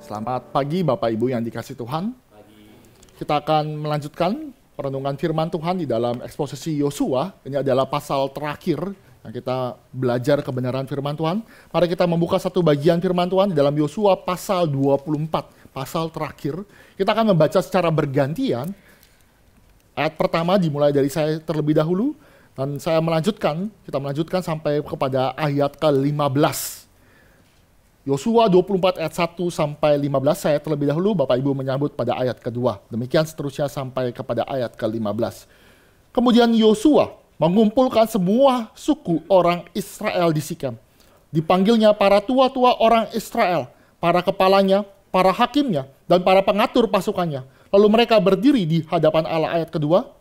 Selamat pagi Bapak Ibu yang dikasih Tuhan. Kita akan melanjutkan perenungan firman Tuhan di dalam eksposisi Yosua. Ini adalah pasal terakhir yang kita belajar kebenaran firman Tuhan. Mari kita membuka satu bagian firman Tuhan di dalam Yosua pasal 24, pasal terakhir. Kita akan membaca secara bergantian. Ayat pertama dimulai dari saya terlebih dahulu, dan saya melanjutkan, kita melanjutkan sampai kepada ayat ke-15. Yosua 24 ayat 1 sampai 15, saya terlebih dahulu, Bapak Ibu menyambut pada ayat kedua. Demikian seterusnya sampai kepada ayat ke-15. Kemudian Yosua mengumpulkan semua suku orang Israel di Sikem. Dipanggilnya para tua-tua orang Israel, para kepalanya, para hakimnya, dan para pengatur pasukannya. Lalu mereka berdiri di hadapan Allah. Ayat kedua.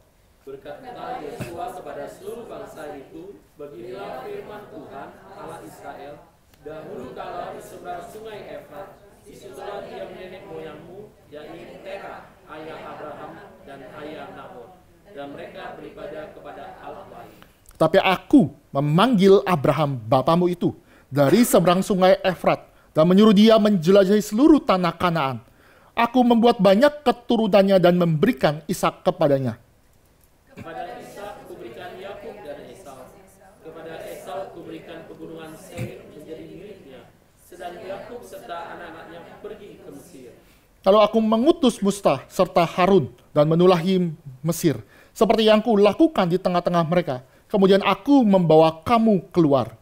Berkata Yosua kepada seluruh bangsa itu, beginilah firman Tuhan Allah Israel, dahulu kala di seberang sungai Efrat, disitulah diam nenek moyangmu, yakni Terah, ayah Abraham dan ayah Nahor, dan mereka beribadah kepada Allah lain. Tapi aku memanggil Abraham bapamu itu dari seberang sungai Efrat dan menyuruh dia menjelajahi seluruh tanah Kanaan. Aku membuat banyak keturunannya dan memberikan Ishak kepadanya. Kepada Ishak kuberikan Yakub dan Esau. Kepada Esau kuberikan pegunungan Seir menjadi miliknya, sedang Yakub serta anak-anaknya pergi ke Mesir. Lalu aku mengutus Musa serta Harun dan menulahi Mesir, seperti yang kulakukan di tengah-tengah mereka. Kemudian aku membawa kamu keluar.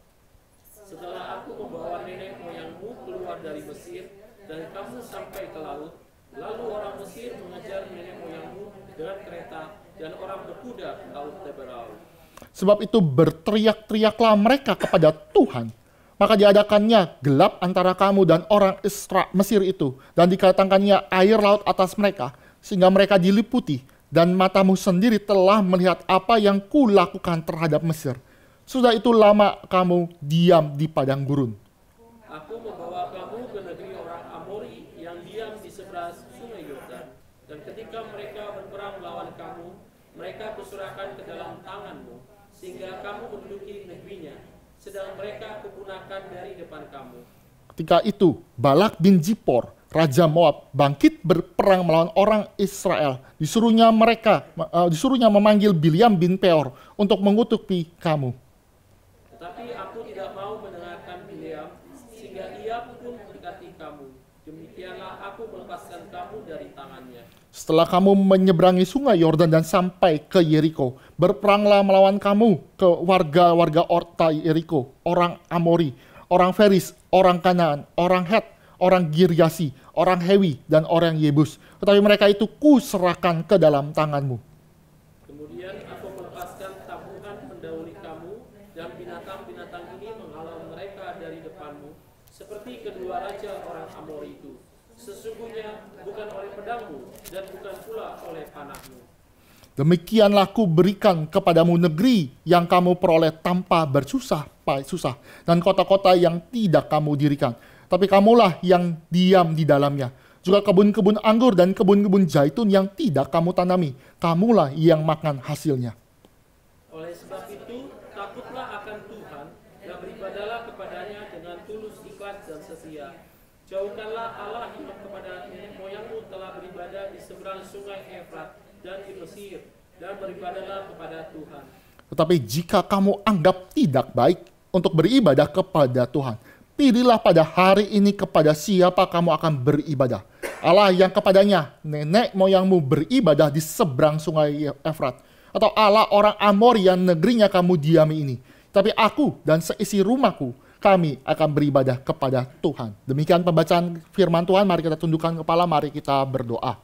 Setelah aku membawa nenek moyangmu keluar dari Mesir, dan kamu sampai ke laut, lalu orang Mesir mengejar nenek moyangmu dengan kereta, dan orang berkuda ke laut Teberau. Sebab itu berteriak-teriaklah mereka kepada Tuhan. Maka diadakannya gelap antara kamu dan orang Mesir itu, dan dikatakannya air laut atas mereka, sehingga mereka diliputi, dan matamu sendiri telah melihat apa yang kulakukan terhadap Mesir. Sudah itu lama kamu diam di padang gurun. Aku membawa kamu ke negeri orang Amori yang diam di seberang sungai Yordan, dan ketika mereka berperang melawan kamu, mereka kuserahkan ke dalam tanganmu, sehingga kamu menduduki negerinya, sedang mereka kupunahkan dari depan kamu. Ketika itu Balak bin Zipor, raja Moab, bangkit berperang melawan orang Israel. Disuruhnya memanggil Bileam bin Peor untuk mengutuki kamu. Tetapi aku tidak mau mendengarkan Bileam, sehingga ia pun mendekati kamu. Demikianlah aku melepaskan kamu dari tangannya. Setelah kamu menyeberangi sungai Yordan dan sampai ke Yeriko, berperanglah melawan kamu ke warga-warga Orta Yeriko, orang Amori, orang Feris, orang Kanaan, orang Het, orang Girgasi, orang Hewi, dan orang Yebus. Tetapi mereka itu kuserahkan ke dalam tanganmu. Kemudian aku melepaskan tabungan pendahului kamu, dan binatang-binatang ini menghalau mereka dari depanmu, seperti kedua raja orang Amori itu. Sesungguhnya bukan oleh pedangmu, dan bukan pula oleh panahmu. Demikianlah ku berikan kepadamu negeri yang kamu peroleh tanpa bersusah susah, dan kota-kota yang tidak kamu dirikan. Tapi kamulah yang diam di dalamnya. Juga kebun-kebun anggur dan kebun-kebun zaitun yang tidak kamu tanami. Kamulah yang makan hasilnya. Oleh sebab itu, takutlah akan Tuhan, dan beribadahlah kepadanya dengan tulus, ikhlas, dan setia. Jauhkanlah Allah yang kepada nenek moyangmu telah beribadah di seberang sungai Efrat dan di Mesir, dan beribadahlah kepada Tuhan. Tetapi jika kamu anggap tidak baik untuk beribadah kepada Tuhan, pilihlah pada hari ini kepada siapa kamu akan beribadah. Allah yang kepadanya nenek moyangmu beribadah di seberang sungai Efrat, atau Allah orang Amori yang negerinya kamu diami ini. Tapi aku dan seisi rumahku, kami akan beribadah kepada Tuhan. Demikian pembacaan firman Tuhan. Mari kita tundukkan kepala, mari kita berdoa.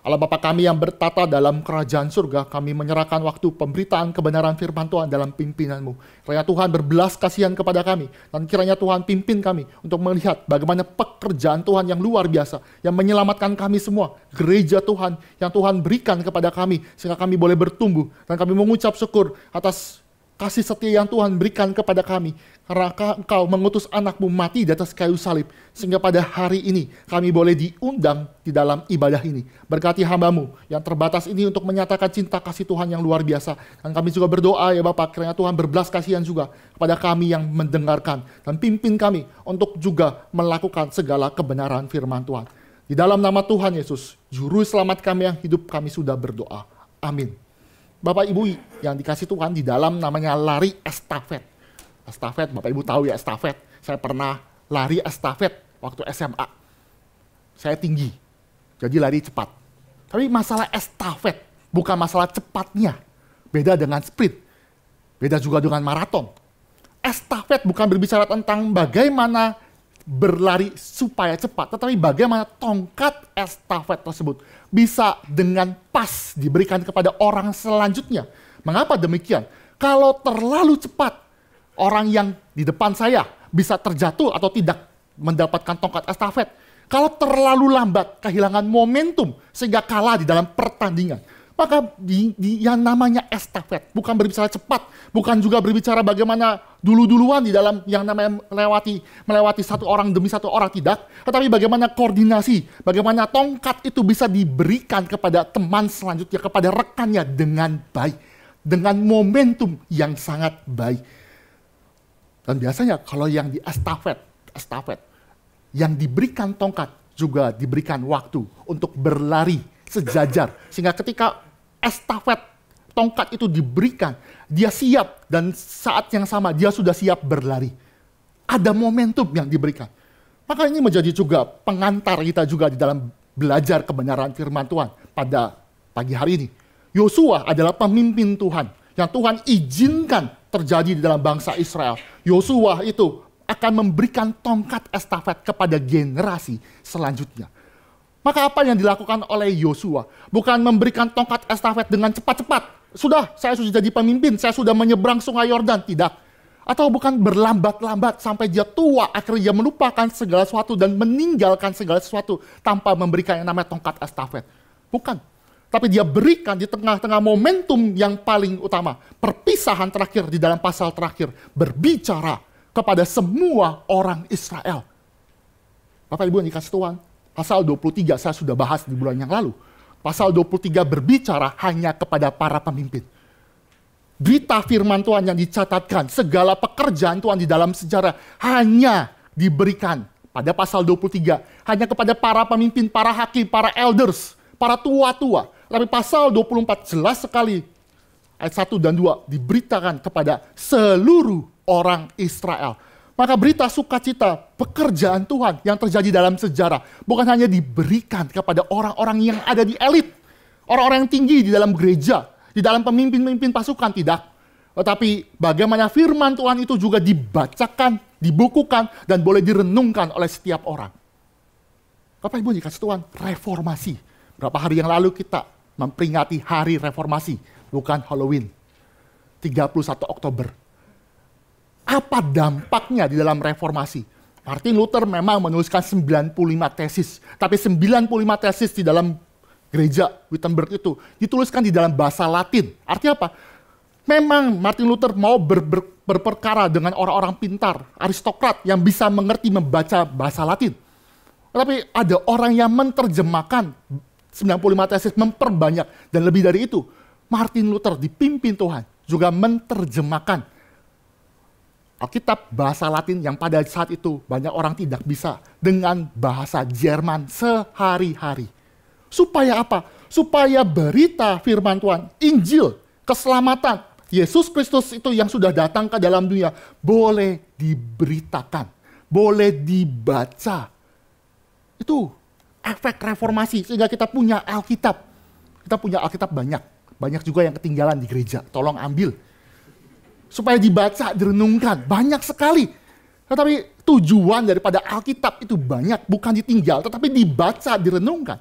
Allah Bapa kami yang bertata dalam kerajaan surga, kami menyerahkan waktu pemberitaan kebenaran firman Tuhan dalam pimpinan-Mu. Kiranya Tuhan berbelas kasihan kepada kami, dan kiranya Tuhan pimpin kami untuk melihat bagaimana pekerjaan Tuhan yang luar biasa, yang menyelamatkan kami semua, gereja Tuhan yang Tuhan berikan kepada kami, sehingga kami boleh bertumbuh, dan kami mengucap syukur atas kasih setia yang Tuhan berikan kepada kami. Karena Engkau mengutus anakmu mati di atas kayu salib. Sehingga pada hari ini kami boleh diundang di dalam ibadah ini. Berkati hamba-Mu yang terbatas ini untuk menyatakan cinta kasih Tuhan yang luar biasa. Dan kami juga berdoa ya Bapak, kiranya Tuhan berbelas kasihan juga kepada kami yang mendengarkan. Dan pimpin kami untuk juga melakukan segala kebenaran firman Tuhan. Di dalam nama Tuhan Yesus, Juru Selamat kami yang hidup, kami sudah berdoa. Amin. Bapak Ibu yang dikasih Tuhan, di dalam namanya lari estafet. Estafet, Bapak Ibu tahu ya estafet. Saya pernah lari estafet waktu SMA. Saya tinggi, jadi lari cepat. Tapi masalah estafet bukan masalah cepatnya. Beda dengan sprint. Beda juga dengan maraton. Estafet bukan berbicara tentang bagaimana berlari supaya cepat, tetapi bagaimana tongkat estafet tersebut bisa dengan pas diberikan kepada orang selanjutnya. Mengapa demikian? Kalau terlalu cepat, orang yang di depan saya bisa terjatuh atau tidak mendapatkan tongkat estafet. Kalau terlalu lambat, kehilangan momentum sehingga kalah di dalam pertandingan. Maka yang namanya estafet bukan berbicara cepat, bukan juga berbicara bagaimana dulu-duluan di dalam yang namanya melewati satu orang demi satu orang, tidak. Tetapi bagaimana koordinasi, bagaimana tongkat itu bisa diberikan kepada teman selanjutnya, kepada rekannya dengan baik. Dengan momentum yang sangat baik. Dan biasanya kalau yang di estafet, yang diberikan tongkat juga diberikan waktu untuk berlari sejajar. Sehingga ketika estafet tongkat itu diberikan, dia siap dan saat yang sama dia sudah siap berlari. Ada momentum yang diberikan. Maka ini menjadi juga pengantar kita juga di dalam belajar kebenaran firman Tuhan pada pagi hari ini. Yosua adalah pemimpin Tuhan yang Tuhan izinkan terjadi di dalam bangsa Israel. Yosua itu akan memberikan tongkat estafet kepada generasi selanjutnya. Maka apa yang dilakukan oleh Yosua? Bukan memberikan tongkat estafet dengan cepat-cepat. Sudah, saya sudah jadi pemimpin, saya sudah menyeberang sungai Yordan. Tidak. Atau bukan berlambat-lambat sampai dia tua, akhirnya dia melupakan segala sesuatu dan meninggalkan segala sesuatu tanpa memberikan yang namanya tongkat estafet. Bukan. Tapi dia berikan di tengah-tengah momentum yang paling utama. Perpisahan terakhir di dalam pasal terakhir. Berbicara kepada semua orang Israel. Bapak Ibu yang dikasih Tuhan, pasal 23 saya sudah bahas di bulan yang lalu. Pasal 23 berbicara hanya kepada para pemimpin. Berita firman Tuhan yang dicatatkan, segala pekerjaan Tuhan di dalam sejarah hanya diberikan pada pasal 23. Hanya kepada para pemimpin, para hakim, para elders, para tua-tua. Tapi pasal 24 jelas sekali, ayat 1 dan 2 diberitakan kepada seluruh orang Israel. Maka berita sukacita pekerjaan Tuhan yang terjadi dalam sejarah bukan hanya diberikan kepada orang-orang yang ada di elit, orang-orang yang tinggi di dalam gereja, di dalam pemimpin-pemimpin pasukan, tidak. Tetapi bagaimana firman Tuhan itu juga dibacakan, dibukukan, dan boleh direnungkan oleh setiap orang. Bapak Ibu dikasih Tuhan, reformasi. Berapa hari yang lalu kita memperingati hari reformasi, bukan Halloween. 31 Oktober. Apa dampaknya di dalam reformasi? Martin Luther memang menuliskan 95 tesis. Tapi 95 tesis di dalam gereja Wittenberg itu dituliskan di dalam bahasa Latin. Artinya apa? Memang Martin Luther mau berperkara dengan orang-orang pintar, aristokrat yang bisa mengerti membaca bahasa Latin. Tapi ada orang yang menerjemahkan 95 tesis, memperbanyak. Dan lebih dari itu, Martin Luther dipimpin Tuhan juga menerjemahkan Alkitab bahasa Latin yang pada saat itu banyak orang tidak bisa dengan bahasa Jerman sehari-hari. Supaya apa? Supaya berita firman Tuhan, Injil, keselamatan, Yesus Kristus itu yang sudah datang ke dalam dunia boleh diberitakan, boleh dibaca. Itu efek reformasi, sehingga kita punya Alkitab. Kita punya Alkitab banyak. Banyak juga yang ketinggalan di gereja. Tolong ambil. Supaya dibaca, direnungkan. Banyak sekali. Tetapi tujuan daripada Alkitab itu banyak. Bukan ditinggal, tetapi dibaca, direnungkan.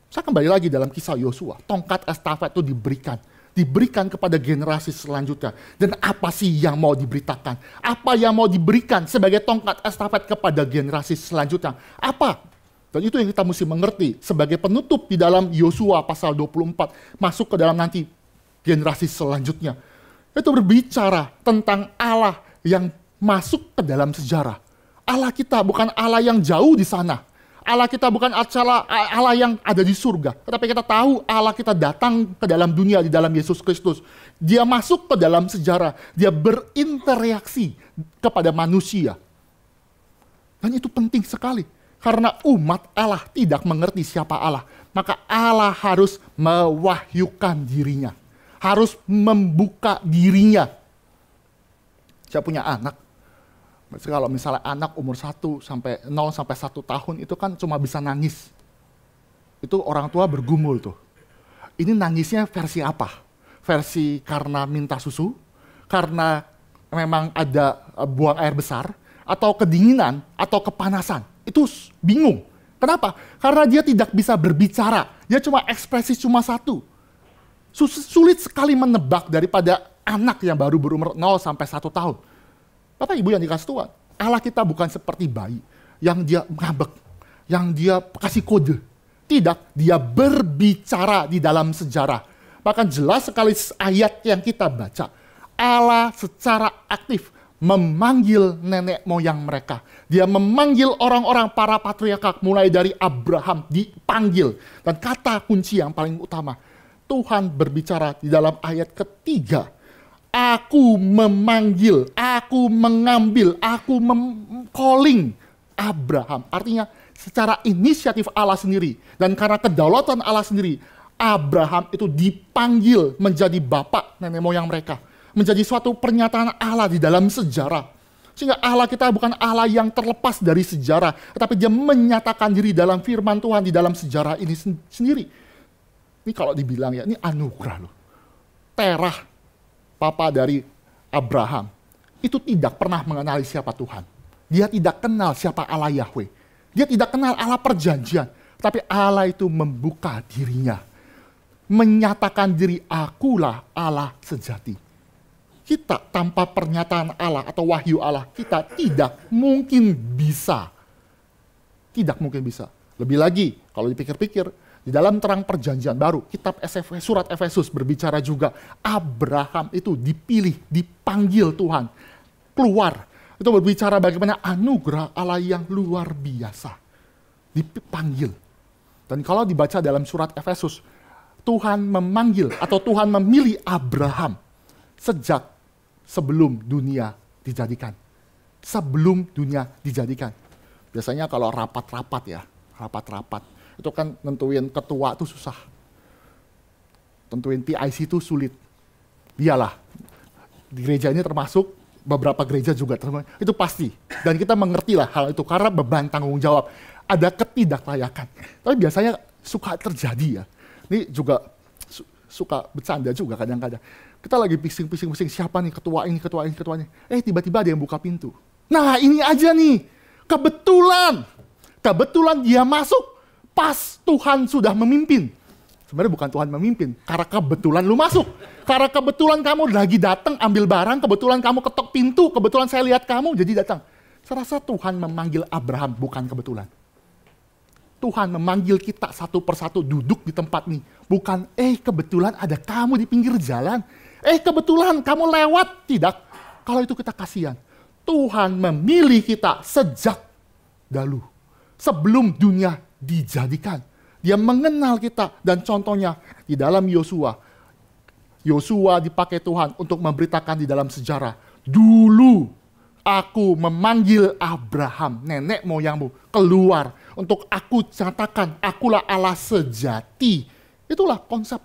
Saya kembali lagi dalam kisah Yosua. Tongkat estafet itu diberikan. Diberikan kepada generasi selanjutnya. Dan apa sih yang mau diberitakan? Apa yang mau diberikan sebagai tongkat estafet kepada generasi selanjutnya? Apa? Dan itu yang kita mesti mengerti sebagai penutup di dalam Yosua pasal 24. Masuk ke dalam nanti generasi selanjutnya. Itu berbicara tentang Allah yang masuk ke dalam sejarah. Allah kita bukan Allah yang jauh di sana. Allah kita bukan Allah yang ada di surga. Tetapi kita tahu Allah kita datang ke dalam dunia di dalam Yesus Kristus. Dia masuk ke dalam sejarah. Dia berinteraksi kepada manusia. Dan itu penting sekali. Karena umat Allah tidak mengerti siapa Allah. Maka Allah harus mewahyukan dirinya. Harus membuka dirinya. Saya punya anak. Kalau misalnya anak umur 1 sampai 0 sampai 1 tahun itu kan cuma bisa nangis. Itu orang tua bergumul tuh. Ini nangisnya versi apa? Versi karena minta susu, karena memang ada buang air besar, atau kedinginan, atau kepanasan. Itu bingung. Kenapa? Karena dia tidak bisa berbicara. Dia cuma ekspresi cuma satu. Sulit sekali menebak daripada anak yang baru berumur 0 sampai 1 tahun. Bapak Ibu yang dikasih Tuhan, Allah kita bukan seperti bayi yang dia ngambek, yang dia kasih kode. Tidak, dia berbicara di dalam sejarah. Bahkan jelas sekali ayat yang kita baca. Allah secara aktif memanggil nenek moyang mereka. Dia memanggil orang-orang para patriarkat mulai dari Abraham dipanggil. Dan kata kunci yang paling utama, Tuhan berbicara di dalam ayat ketiga. Aku memanggil, aku mengambil, aku calling Abraham. Artinya secara inisiatif Allah sendiri. Dan karena kedaulatan Allah sendiri, Abraham itu dipanggil menjadi bapak nenek moyang mereka. Menjadi suatu pernyataan Allah di dalam sejarah. Sehingga Allah kita bukan Allah yang terlepas dari sejarah. Tetapi dia menyatakan diri dalam firman Tuhan di dalam sejarah ini sendiri. Ini kalau dibilang ya, ini anugerah loh. Terah, papa dari Abraham, itu tidak pernah mengenali siapa Tuhan. Dia tidak kenal siapa Allah Yahweh. Dia tidak kenal Allah perjanjian. Tapi Allah itu membuka dirinya. Menyatakan diri, akulah Allah sejati. Kita tanpa pernyataan Allah atau wahyu Allah, kita tidak mungkin bisa. Tidak mungkin bisa. Lebih lagi, kalau dipikir-pikir, di dalam terang perjanjian baru, kitab surat Efesus berbicara juga, Abraham itu dipilih, dipanggil Tuhan, keluar. Itu berbicara bagaimana anugerah Allah yang luar biasa. Dipanggil. Dan kalau dibaca dalam surat Efesus, Tuhan memanggil atau Tuhan memilih Abraham sejak sebelum dunia dijadikan. Sebelum dunia dijadikan. Biasanya kalau rapat-rapat ya, rapat-rapat. Itu kan nentuin ketua itu susah. Tentuin PIC itu sulit. Iyalah, di gereja ini termasuk, beberapa gereja juga termasuk, itu pasti. Dan kita mengerti lah hal itu, karena beban tanggung jawab. Ada ketidaklayakan. Tapi biasanya suka terjadi ya. Ini juga suka bercanda juga kadang-kadang. Kita lagi pising, siapa nih ketua ini, ketua ini, ketua ini. Tiba-tiba ada yang buka pintu. Nah ini aja nih, kebetulan dia masuk. Pas Tuhan sudah memimpin. Sebenarnya bukan Tuhan memimpin, karena kebetulan lu masuk. Karena kebetulan kamu lagi datang ambil barang, kebetulan kamu ketok pintu, kebetulan saya lihat kamu jadi datang. Saya rasa Tuhan memanggil Abraham bukan kebetulan. Tuhan memanggil kita satu persatu duduk di tempat ini. Bukan, kebetulan ada kamu di pinggir jalan. Kebetulan kamu lewat. Tidak, kalau itu kita kasihan. Tuhan memilih kita sejak dahulu. Sebelum dunia dijadikan. Dia mengenal kita, dan contohnya di dalam Yosua. Yosua dipakai Tuhan untuk memberitakan di dalam sejarah. Dulu aku memanggil Abraham, nenek moyangmu, keluar. Untuk aku nyatakan, akulah Allah sejati. Itulah konsep.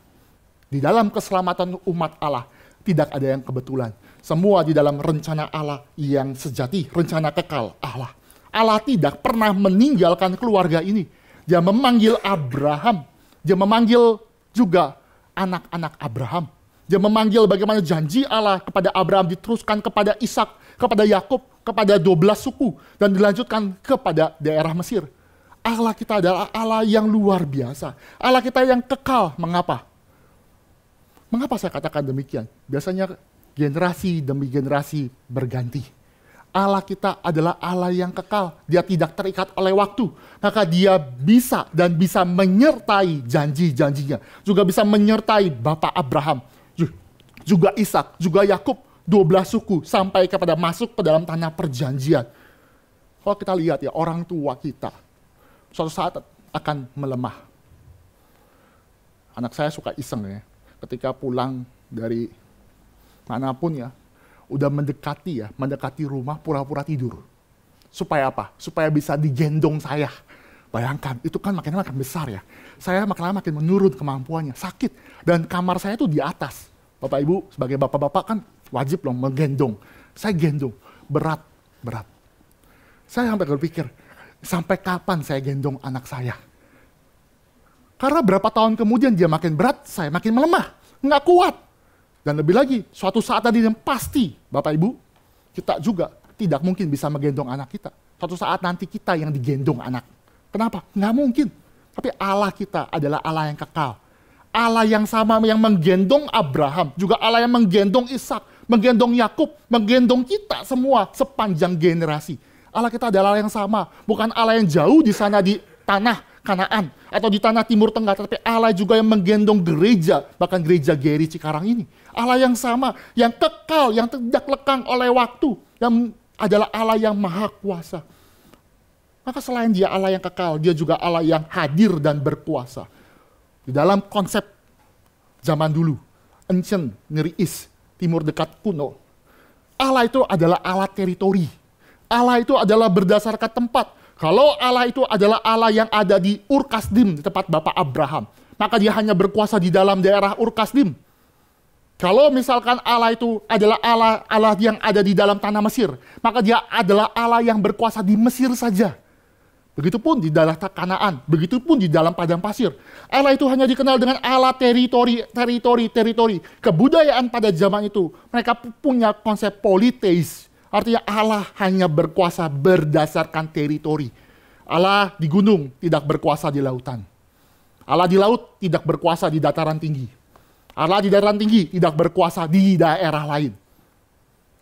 Di dalam keselamatan umat Allah, tidak ada yang kebetulan. Semua di dalam rencana Allah yang sejati, rencana kekal Allah. Allah tidak pernah meninggalkan keluarga ini. Dia memanggil Abraham. Dia memanggil juga anak-anak Abraham. Dia memanggil bagaimana janji Allah kepada Abraham diteruskan kepada Ishak, kepada Yakub, kepada 12 suku. Dan dilanjutkan kepada daerah Mesir. Allah kita adalah Allah yang luar biasa. Allah kita yang kekal. Mengapa? Mengapa saya katakan demikian? Biasanya generasi demi generasi berganti. Allah kita adalah Allah yang kekal. Dia tidak terikat oleh waktu. Maka dia bisa dan bisa menyertai janji-janjinya. Juga bisa menyertai Bapak Abraham. juga Ishak, juga Yakub, 12 suku sampai kepada masuk ke dalam tanah perjanjian. Kalau kita lihat ya, orang tua kita suatu saat akan melemah. Anak saya suka iseng ya, ketika pulang dari manapun ya, udah mendekati rumah pura-pura tidur. Supaya apa? Supaya bisa digendong saya. Bayangkan, itu kan makin besar ya. Saya makin menurun kemampuannya, sakit. Dan kamar saya tuh di atas. Bapak Ibu, sebagai bapak-bapak kan wajib loh menggendong. Saya gendong, berat. Saya sampai berpikir, sampai kapan saya gendong anak saya? Karena berapa tahun kemudian dia makin berat, saya makin melemah. Nggak kuat. Dan lebih lagi, suatu saat tadi yang pasti, Bapak Ibu, kita juga tidak mungkin bisa menggendong anak kita. Suatu saat nanti kita yang digendong anak. Kenapa? Nggak mungkin. Tapi Allah kita adalah Allah yang kekal. Allah yang sama yang menggendong Abraham, juga Allah yang menggendong Ishak, menggendong Yakub, menggendong kita semua sepanjang generasi. Allah kita adalah Allah yang sama, bukan Allah yang jauh di sana di tanah Kanaan atau di tanah Timur Tengah, tapi Allah juga yang menggendong gereja, bahkan gereja Geri Cikarang ini. Allah yang sama, yang kekal, yang tidak lekang oleh waktu, yang adalah Allah yang maha kuasa. Maka selain dia Allah yang kekal, dia juga Allah yang hadir dan berkuasa. Di dalam konsep zaman dulu, ancient, Near East, Timur Dekat kuno, Allah itu adalah Allah teritori. Allah itu adalah berdasarkan tempat. Kalau Allah itu adalah Allah yang ada di Ur Kasdim, di tempat Bapak Abraham, maka dia hanya berkuasa di dalam daerah Ur Kasdim. Kalau misalkan Allah itu adalah Allah yang ada di dalam tanah Mesir, maka dia adalah Allah yang berkuasa di Mesir saja. Begitupun di daerah Kanaan, begitupun di dalam padang pasir. Allah itu hanya dikenal dengan Allah teritori. Kebudayaan pada zaman itu, mereka punya konsep politeis. Artinya Allah hanya berkuasa berdasarkan teritori. Allah di gunung tidak berkuasa di lautan. Allah di laut tidak berkuasa di dataran tinggi. Allah di dataran tinggi tidak berkuasa di daerah lain.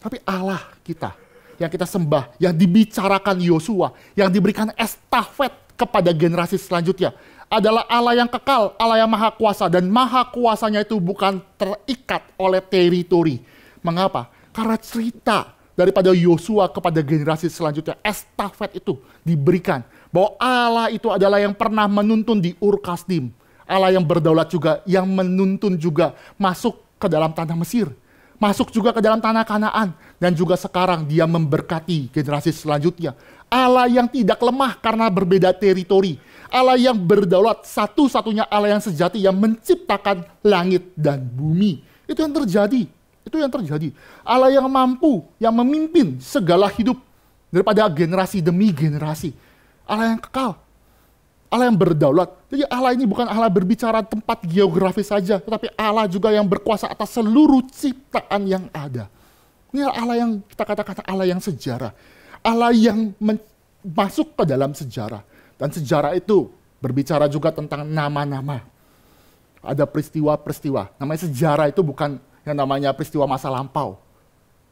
Tapi Allah kita, yang kita sembah, yang dibicarakan Yosua, yang diberikan estafet kepada generasi selanjutnya, adalah Allah yang kekal, Allah yang maha kuasa, dan maha kuasanya itu bukan terikat oleh teritori. Mengapa? Karena cerita daripada Yosua kepada generasi selanjutnya, estafet itu diberikan. Bahwa Allah itu adalah yang pernah menuntun di Ur Kasdim. Allah yang berdaulat juga, yang menuntun juga masuk ke dalam tanah Mesir. Masuk juga ke dalam tanah Kanaan. Dan juga sekarang dia memberkati generasi selanjutnya. Allah yang tidak lemah karena berbeda teritori. Allah yang berdaulat, satu-satunya Allah yang sejati yang menciptakan langit dan bumi. Itu yang terjadi. Itu yang terjadi. Allah yang mampu, yang memimpin segala hidup daripada generasi demi generasi. Allah yang kekal. Allah yang berdaulat. Jadi Allah ini bukan Allah berbicara tempat geografis saja, tetapi Allah juga yang berkuasa atas seluruh ciptaan yang ada. Ini Allah yang kita katakan Allah yang sejarah. Allah yang masuk ke dalam sejarah. Dan sejarah itu berbicara juga tentang nama-nama. Ada peristiwa-peristiwa. Namanya sejarah itu bukan yang namanya peristiwa masa lampau.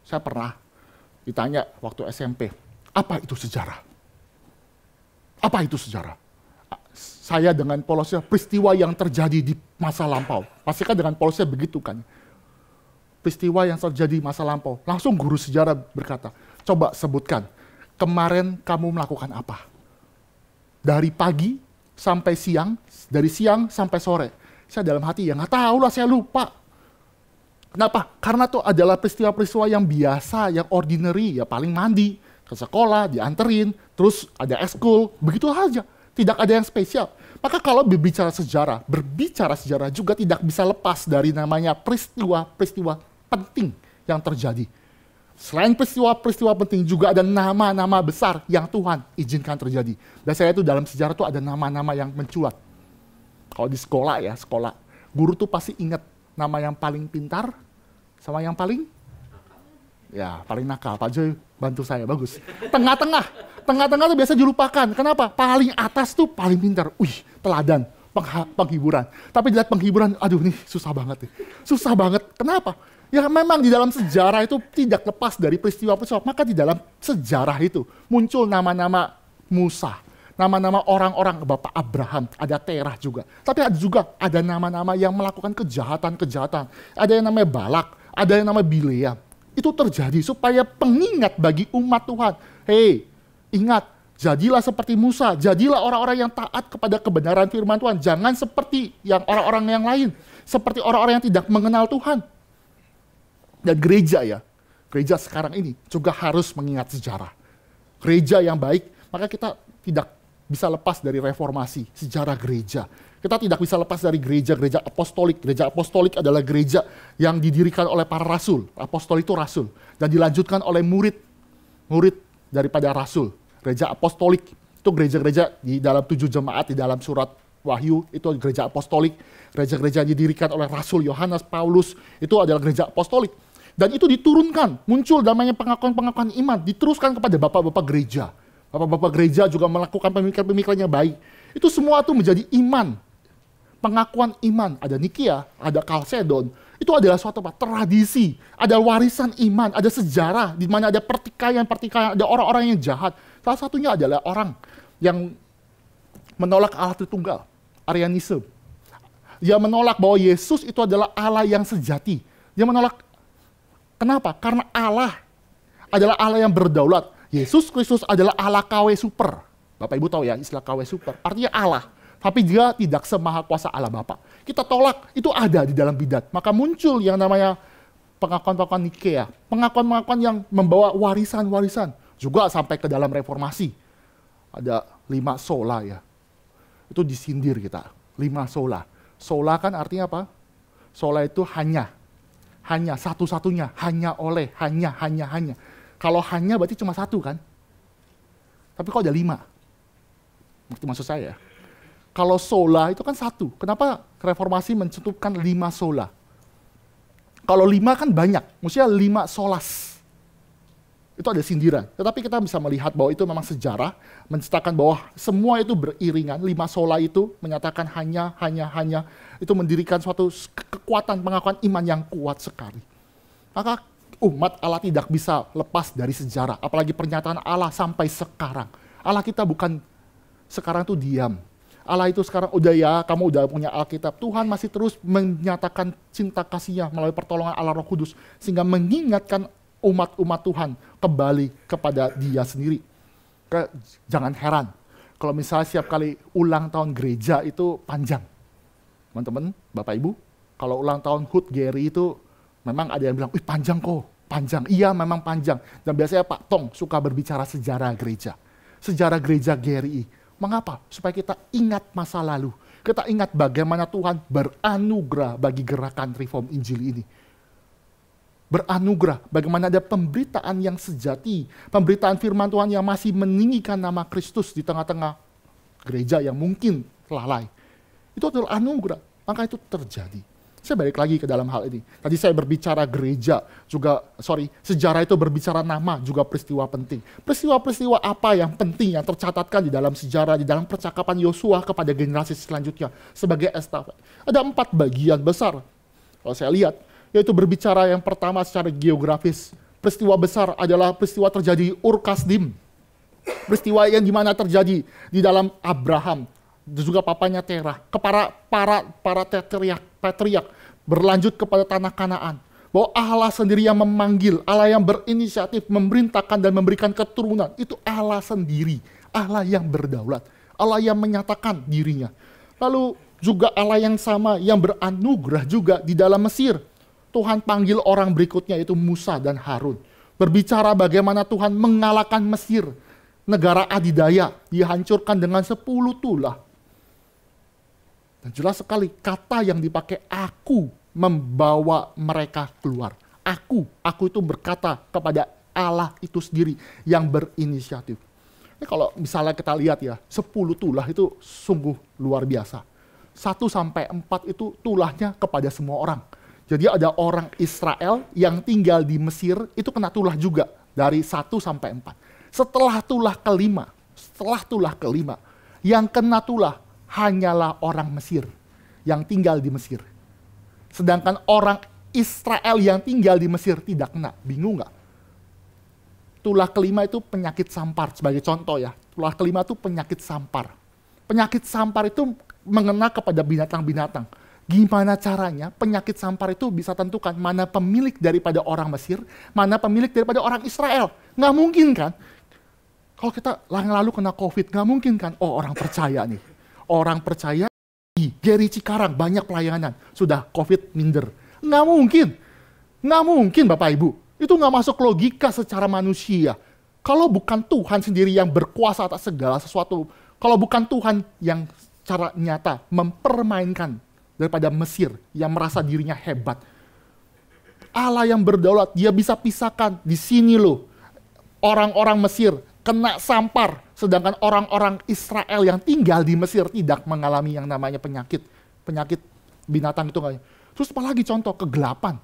Saya pernah ditanya waktu SMP, apa itu sejarah? Apa itu sejarah? Saya dengan polosnya, peristiwa yang terjadi di masa lampau. Pastikan dengan polosnya begitu kan. Peristiwa yang terjadi masa lampau. Langsung guru sejarah berkata, coba sebutkan, kemarin kamu melakukan apa? Dari pagi sampai siang, dari siang sampai sore. Saya dalam hati, ya nggak tahu lah, saya lupa. Kenapa? Karena itu adalah peristiwa-peristiwa yang biasa, yang ordinary, ya paling mandi, ke sekolah, dianterin, terus ada ekskul, begitu aja. Tidak ada yang spesial. Maka kalau berbicara sejarah juga tidak bisa lepas dari namanya peristiwa-peristiwa penting yang terjadi. Selain peristiwa-peristiwa penting juga ada nama-nama besar yang Tuhan izinkan terjadi. Dan saya itu dalam sejarah itu ada nama-nama yang mencuat. Kalau di sekolah ya, guru tuh pasti ingat nama yang paling pintar, sama yang paling nakal. Pak Joy bantu saya, bagus. Tengah-tengah tuh biasa dilupakan. Kenapa? Paling atas tuh paling pintar. Teladan, penghiburan. Tapi dilihat penghiburan, aduh nih susah banget. Susah banget. Kenapa? Ya memang di dalam sejarah itu tidak lepas dari peristiwa-peristiwa. Maka di dalam sejarah itu muncul nama-nama Musa. Nama-nama orang-orang Bapak Abraham, ada Terah juga. Tapi ada juga nama-nama yang melakukan kejahatan-kejahatan. Ada yang namanya Balak, ada yang namanya Bileam. Itu terjadi supaya pengingat bagi umat Tuhan. Hei, ingat, jadilah seperti Musa, jadilah orang-orang yang taat kepada kebenaran firman Tuhan. Jangan seperti yang orang-orang yang lain, seperti orang-orang yang tidak mengenal Tuhan. Dan gereja gereja sekarang ini juga harus mengingat sejarah. Gereja yang baik, maka kita tidak bisa lepas dari reformasi, sejarah gereja. Kita tidak bisa lepas dari gereja-gereja apostolik. Gereja apostolik adalah gereja yang didirikan oleh para rasul. Apostol itu rasul. Dan dilanjutkan oleh murid daripada rasul. Gereja apostolik itu gereja-gereja di dalam 7 jemaat, di dalam surat Wahyu, itu gereja apostolik. Gereja-gereja yang didirikan oleh Rasul Yohanes, Paulus, itu adalah gereja apostolik. Dan itu diturunkan, muncul namanya pengakuan-pengakuan iman, diteruskan kepada bapak-bapak gereja. Bapak-bapak gereja juga melakukan pemikiran-pemikiran yang baik. Itu semua itu menjadi iman. Pengakuan iman, ada Nikia, ada Kalsedon. Itu adalah suatu tradisi, ada warisan iman, ada sejarah, di mana ada pertikaian-pertikaian, ada orang-orang yang jahat. Salah satunya adalah orang yang menolak Allah Tritunggal, Arianisme. Dia menolak bahwa Yesus itu adalah Allah yang sejati. Dia menolak, kenapa? Karena Allah adalah Allah yang berdaulat. Yesus Kristus adalah Allah KW super. Bapak Ibu tahu ya istilah KW super, artinya Allah. Tapi dia tidak semaha kuasa Allah Bapa. Kita tolak, itu ada di dalam bidat. Maka muncul yang namanya pengakuan-pengakuan Nikea. Pengakuan-pengakuan yang membawa warisan-warisan. Juga sampai ke dalam reformasi. Ada 5 sola ya. Itu disindir kita. 5 sola. Sola kan artinya apa? Sola itu hanya. Hanya, satu-satunya. Hanya oleh, hanya. Kalau hanya berarti cuma 1 kan? Tapi kok ada 5? Ngerti maksud saya? Kalau sola itu kan 1. Kenapa reformasi mencantumkan 5 sola? Kalau 5 kan banyak, maksudnya 5 solas. Itu ada sindiran. Tetapi kita bisa melihat bahwa itu memang sejarah, menceritakan bahwa semua itu beriringan. 5 sola itu menyatakan hanya. Itu mendirikan suatu kekuatan pengakuan iman yang kuat sekali. Maka umat Allah tidak bisa lepas dari sejarah. Apalagi pernyataan Allah sampai sekarang. Allah kita bukan sekarang tuh diam. Allah itu sekarang kamu udah punya Alkitab. Tuhan masih terus menyatakan cinta kasih-Nya melalui pertolongan Allah Roh Kudus. Sehingga mengingatkan umat-umat Tuhan kembali kepada Dia sendiri. Jangan heran kalau misalnya setiap kali ulang tahun gereja itu panjang. Teman-teman, Bapak Ibu, kalau ulang tahun HUT Geri itu memang ada yang bilang, wih panjang kok, panjang. Iya memang panjang. Dan biasanya Pak Tong suka berbicara sejarah gereja. Sejarah gereja GRI. Mengapa? Supaya kita ingat masa lalu. Kita ingat bagaimana Tuhan beranugerah bagi gerakan Reform Injil ini. Beranugerah bagaimana ada pemberitaan yang sejati. Pemberitaan firman Tuhan yang masih meninggikan nama Kristus di tengah-tengah gereja yang mungkin lalai. Itu adalah anugerah. Maka itu terjadi. Saya balik lagi ke dalam hal ini. Tadi saya berbicara gereja, sejarah itu berbicara nama, juga peristiwa penting. Peristiwa-peristiwa apa yang penting yang tercatatkan di dalam sejarah, di dalam percakapan Yosua kepada generasi selanjutnya sebagai estafet. Ada 4 bagian besar. Kalau saya lihat, yaitu berbicara yang pertama secara geografis. Peristiwa besar adalah peristiwa terjadi Ur Kasdim. Peristiwa yang dimana terjadi di dalam Abraham, juga papanya Terah, kepada para patriark berlanjut kepada tanah Kanaan. Bahwa Allah sendiri yang memanggil, Allah yang berinisiatif, memerintahkan dan memberikan keturunan. Itu Allah sendiri, Allah yang berdaulat, Allah yang menyatakan dirinya. Lalu juga Allah yang sama yang beranugerah juga di dalam Mesir. Tuhan panggil orang berikutnya yaitu Musa dan Harun. Berbicara bagaimana Tuhan mengalahkan Mesir, negara adidaya, dihancurkan dengan 10 tulah. Dan jelas sekali kata yang dipakai, aku membawa mereka keluar. Aku itu berkata kepada Allah itu sendiri yang berinisiatif. Ini kalau misalnya kita lihat ya, 10 tulah itu sungguh luar biasa. 1-4 itu tulahnya kepada semua orang. Jadi ada orang Israel yang tinggal di Mesir, itu kena tulah juga dari 1-4. Setelah tulah kelima, yang kena tulah hanyalah orang Mesir yang tinggal di Mesir. Sedangkan orang Israel yang tinggal di Mesir tidak kena. Bingung nggak? Tulah kelima itu penyakit sampar. Sebagai contoh ya, tulah kelima itu penyakit sampar. Penyakit sampar itu mengena kepada binatang-binatang. Gimana caranya penyakit sampar itu bisa tentukan mana pemilik daripada orang Mesir, mana pemilik daripada orang Israel? Nggak mungkin kan? Kalau kita lalu kena COVID, nggak mungkin kan? Oh, orang percaya nih. Orang percaya di Geri Cikarang banyak pelayanan. Sudah COVID minder. Nggak mungkin. Nggak mungkin Bapak Ibu. Itu nggak masuk logika secara manusia. Kalau bukan Tuhan sendiri yang berkuasa atas segala sesuatu, kalau bukan Tuhan yang secara nyata mempermainkan daripada Mesir yang merasa dirinya hebat. Allah yang berdaulat, dia bisa pisahkan di sini loh. Orang-orang Mesir kena sampar, sedangkan orang-orang Israel yang tinggal di Mesir tidak mengalami yang namanya penyakit. Penyakit binatang itu enggak. Terus apalagi contoh kegelapan.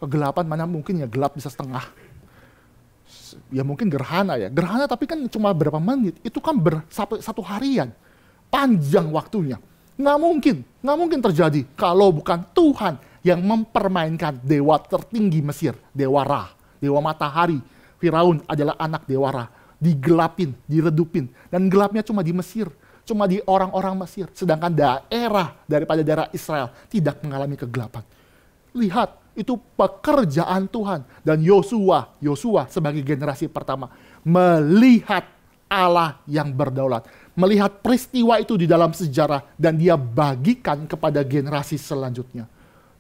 Kegelapan mana mungkin ya gelap bisa setengah. Ya mungkin gerhana ya. Gerhana tapi kan cuma berapa menit. Itu kan satu harian. Panjang waktunya. Nggak mungkin terjadi kalau bukan Tuhan yang mempermainkan dewa tertinggi Mesir, dewa Ra, dewa matahari. Firaun adalah anak dewa Ra, digelapin, diredupin, dan gelapnya cuma di Mesir, cuma di orang-orang Mesir, sedangkan daripada daerah Israel tidak mengalami kegelapan. Lihat, itu pekerjaan Tuhan, dan Yosua sebagai generasi pertama melihat Allah yang berdaulat, melihat peristiwa itu di dalam sejarah dan dia bagikan kepada generasi selanjutnya.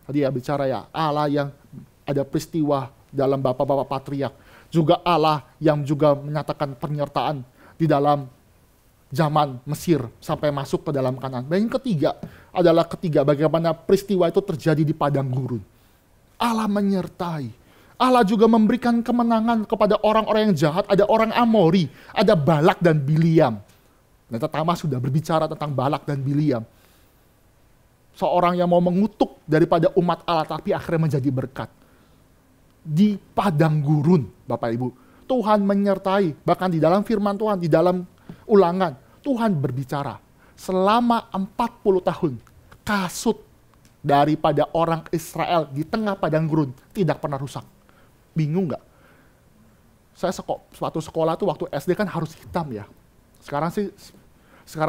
Tadi ya bicara ya, Allah yang ada peristiwa dalam bapak-bapak patriark, juga Allah yang juga menyatakan penyertaan di dalam zaman Mesir sampai masuk ke dalam Kanaan. Dan yang ketiga adalah bagaimana peristiwa itu terjadi di padang gurun. Allah menyertai. Allah juga memberikan kemenangan kepada orang-orang yang jahat. Ada orang Amori, ada Balak dan Biliam. Dan Tama sudah berbicara tentang Balak dan Biliam. Seorang yang mau mengutuk daripada umat Allah, tapi akhirnya menjadi berkat. Di padang gurun, Bapak Ibu. Tuhan menyertai, bahkan di dalam firman Tuhan, di dalam ulangan, Tuhan berbicara. Selama 40 tahun, kasut daripada orang Israel di tengah padang gurun tidak pernah rusak. Bingung nggak? Saya sepatu sekolah tuh waktu SD kan harus hitam ya. Sekarang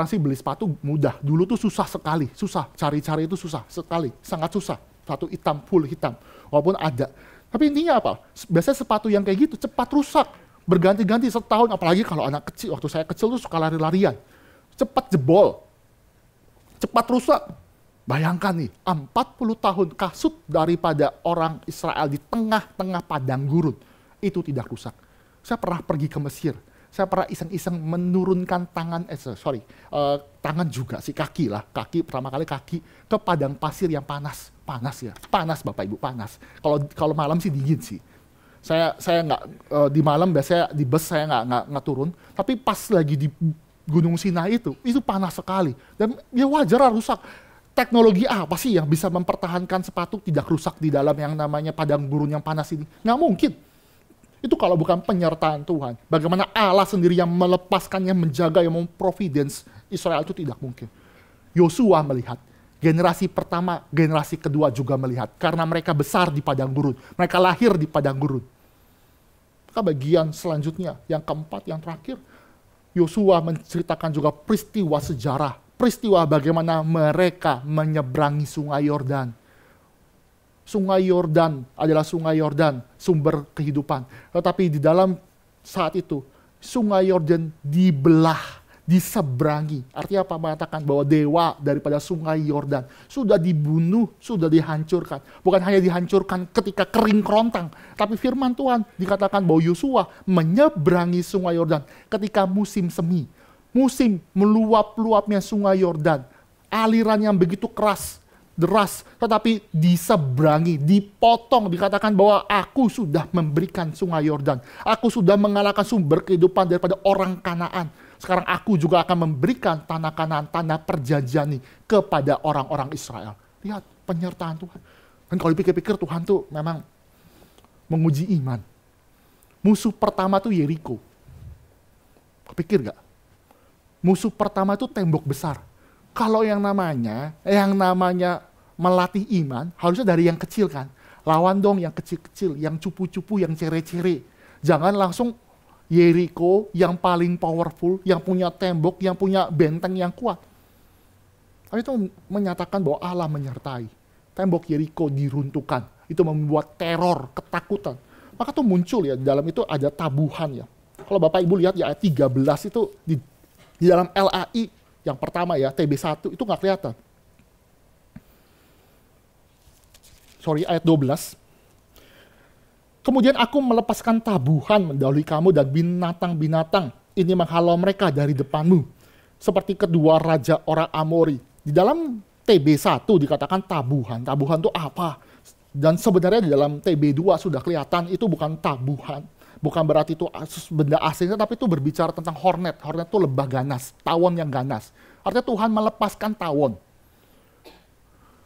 sih beli sepatu mudah. Dulu tuh susah sekali, cari-cari itu susah sekali, sangat susah. Sepatu hitam, full hitam, walaupun ada. Tapi intinya apa? Biasanya sepatu yang kayak gitu cepat rusak, berganti-ganti setahun. Apalagi kalau anak kecil, waktu saya kecil tuh suka lari-larian, cepat jebol, cepat rusak. Bayangkan nih, 40 tahun kasut daripada orang Israel di tengah-tengah padang gurun, itu tidak rusak. Saya pernah pergi ke Mesir, saya pernah iseng-iseng menurunkan tangan pertama kali kaki ke padang pasir yang panas Bapak Ibu, panas. Kalau malam sih dingin sih. Saya nggak di malam, biasanya di bus saya nggak turun, tapi pas lagi di Gunung Sinai itu panas sekali dan ya wajar rusak. Teknologi apa sih yang bisa mempertahankan sepatu tidak rusak di dalam yang namanya padang gurun yang panas ini? Nggak mungkin. Itu kalau bukan penyertaan Tuhan. Bagaimana Allah sendiri yang melepaskannya, menjaga, yang memprovidence Israel itu tidak mungkin. Yosua melihat. Generasi pertama, generasi kedua juga melihat. Karena mereka besar di padang gurun. Mereka lahir di padang gurun. Maka bagian selanjutnya, yang keempat, yang terakhir, Yosua menceritakan juga peristiwa sejarah. Peristiwa bagaimana mereka menyeberangi Sungai Yordan. Sungai Yordan adalah Sungai Yordan, sumber kehidupan. Tetapi di dalam saat itu, Sungai Yordan dibelah, diseberangi. Artinya apa? Mengatakan bahwa dewa daripada Sungai Yordan sudah dibunuh, sudah dihancurkan. Bukan hanya dihancurkan ketika kering kerontang, tapi firman Tuhan dikatakan bahwa Yosua menyeberangi Sungai Yordan ketika musim semi. Musim meluap-luapnya Sungai Yordan, aliran yang begitu deras, tetapi diseberangi, dipotong, dikatakan bahwa aku sudah memberikan Sungai Yordan, aku sudah mengalahkan sumber kehidupan daripada orang Kanaan. Sekarang aku juga akan memberikan tanah Kanaan, tanah perjanjian ini kepada orang-orang Israel. Lihat penyertaan Tuhan. Dan kalau dipikir-pikir Tuhan tuh memang menguji iman. Musuh pertama tuh Yeriko. Kepikir gak? Musuh pertama itu tembok besar. Kalau yang namanya melatih iman, harusnya dari yang kecil kan. Lawan dong yang kecil-kecil, yang cupu-cupu, yang cere-cere. Jangan langsung Yeriko yang paling powerful, yang punya tembok, yang punya benteng yang kuat. Itu menyatakan bahwa Allah menyertai. Tembok Yeriko diruntuhkan. Itu membuat teror, ketakutan. Maka tuh muncul ya, di dalam itu ada tabuhan ya. Kalau Bapak Ibu lihat ya ayat 13 itu di dalam LAI yang pertama ya, TB1 itu nggak kelihatan. Sorry, ayat 12. Kemudian aku melepaskan tabuhan mendahului kamu dan binatang-binatang ini menghalau mereka dari depanmu. Seperti kedua raja orang Amori. Di dalam TB1 dikatakan tabuhan. Tabuhan itu apa? Dan sebenarnya di dalam TB2 sudah kelihatan itu bukan tabuhan. Bukan berarti itu benda asing, tapi itu berbicara tentang hornet. Hornet itu lebah ganas, tawon yang ganas. Artinya Tuhan melepaskan tawon.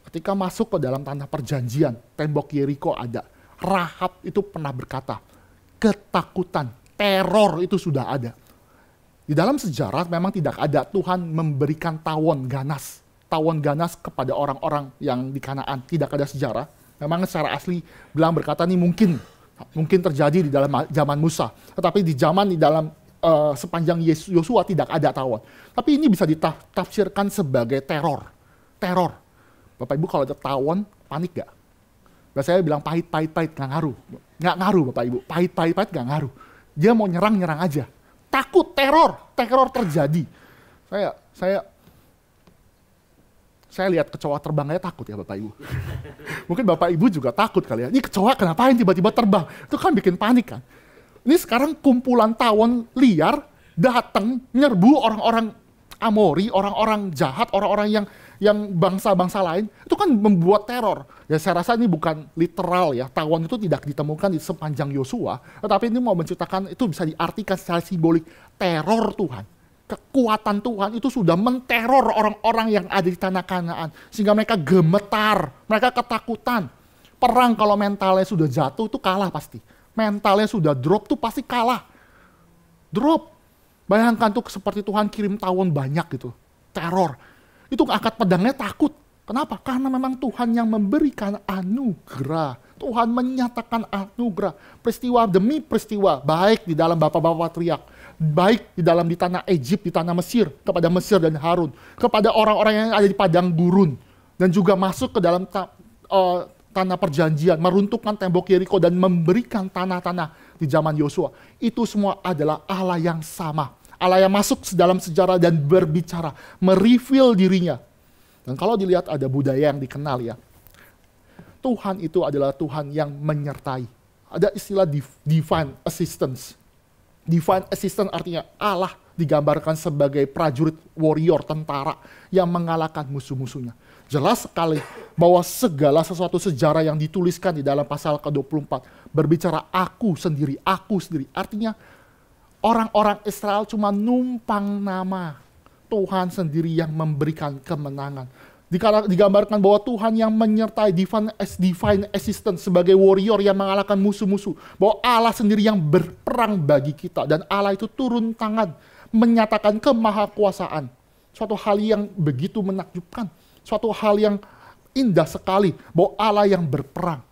Ketika masuk ke dalam tanah perjanjian, tembok Yeriko ada. Rahab itu pernah berkata, ketakutan, teror itu sudah ada. Di dalam sejarah memang tidak ada Tuhan memberikan tawon ganas. Tawon ganas kepada orang-orang yang di Kanaan. Tidak ada sejarah. Memang secara asli bilang berkata ini mungkin terjadi di dalam zaman Musa. Tetapi di dalam sepanjang Yosua tidak ada tawon. Tapi ini bisa ditafsirkan sebagai teror. Teror. Bapak Ibu kalau ada tawon, panik gak? Biasanya bilang pahit, nggak ngaruh. Nggak ngaruh Bapak Ibu, pahit, nggak ngaruh. Dia mau nyerang aja. Takut, teror terjadi. Saya lihat kecoa terbang aja takut ya Bapak Ibu. Mungkin Bapak Ibu juga takut kali ya. Ini kecoa kenapain tiba-tiba terbang? Itu kan bikin panik kan. Ini sekarang kumpulan tawon liar datang nyerbu orang-orang Amori, orang-orang jahat, orang-orang yang bangsa-bangsa lain. Itu kan membuat teror. Ya saya rasa ini bukan literal ya. Tawon itu tidak ditemukan di sepanjang Yosua. Tetapi ini mau menceritakan, itu bisa diartikan secara simbolik. Teror Tuhan. Kekuatan Tuhan itu sudah menteror orang-orang yang ada di tanah Kanaan. Sehingga mereka gemetar, mereka ketakutan. Perang kalau mentalnya sudah jatuh itu kalah pasti. Mentalnya sudah drop tuh pasti kalah. Drop. Bayangkan tuh seperti Tuhan kirim tawon banyak gitu. Teror. Itu angkat pedangnya takut. Kenapa? Karena memang Tuhan yang memberikan anugerah. Tuhan menyatakan anugerah. Peristiwa demi peristiwa. Baik di dalam bapak-bapak teriak. Baik di tanah Egypt, di tanah Mesir, kepada Mesir dan Harun, kepada orang-orang yang ada di padang gurun, dan juga masuk ke dalam tanah perjanjian, meruntuhkan tembok Yeriko dan memberikan tanah-tanah di zaman Yosua. Itu semua adalah Allah yang sama. Allah yang masuk dalam sejarah dan berbicara, mereveal dirinya. Dan kalau dilihat ada budaya yang dikenal ya, Tuhan itu adalah Tuhan yang menyertai. Ada istilah divine assistance. Divine assistance artinya Allah digambarkan sebagai prajurit warrior, tentara yang mengalahkan musuh-musuhnya. Jelas sekali bahwa segala sesuatu sejarah yang dituliskan di dalam pasal ke-24 berbicara aku sendiri. Artinya orang-orang Israel cuma numpang nama. Tuhan sendiri yang memberikan kemenangan. Digambarkan bahwa Tuhan yang menyertai divine assistance sebagai warrior yang mengalahkan musuh-musuh. Bahwa Allah sendiri yang berperang bagi kita. Dan Allah itu turun tangan menyatakan kemahakuasaan. Suatu hal yang begitu menakjubkan. Suatu hal yang indah sekali. Bahwa Allah yang berperang.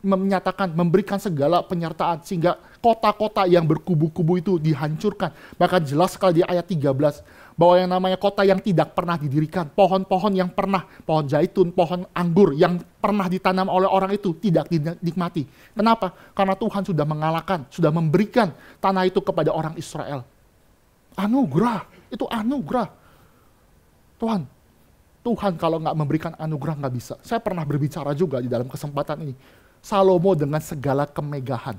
Menyatakan, memberikan segala penyertaan. Sehingga kota-kota yang berkubu-kubu itu dihancurkan. Bahkan jelas sekali di ayat 13. Bahwa yang namanya kota yang tidak pernah didirikan. Pohon-pohon yang pernah, pohon zaitun, pohon anggur yang pernah ditanam oleh orang itu tidak dinikmati. Kenapa? Karena Tuhan sudah mengalahkan, sudah memberikan tanah itu kepada orang Israel. Anugerah, itu anugerah. Tuhan kalau nggak memberikan anugerah nggak bisa. Saya pernah berbicara juga di dalam kesempatan ini. Salomo dengan segala kemegahan.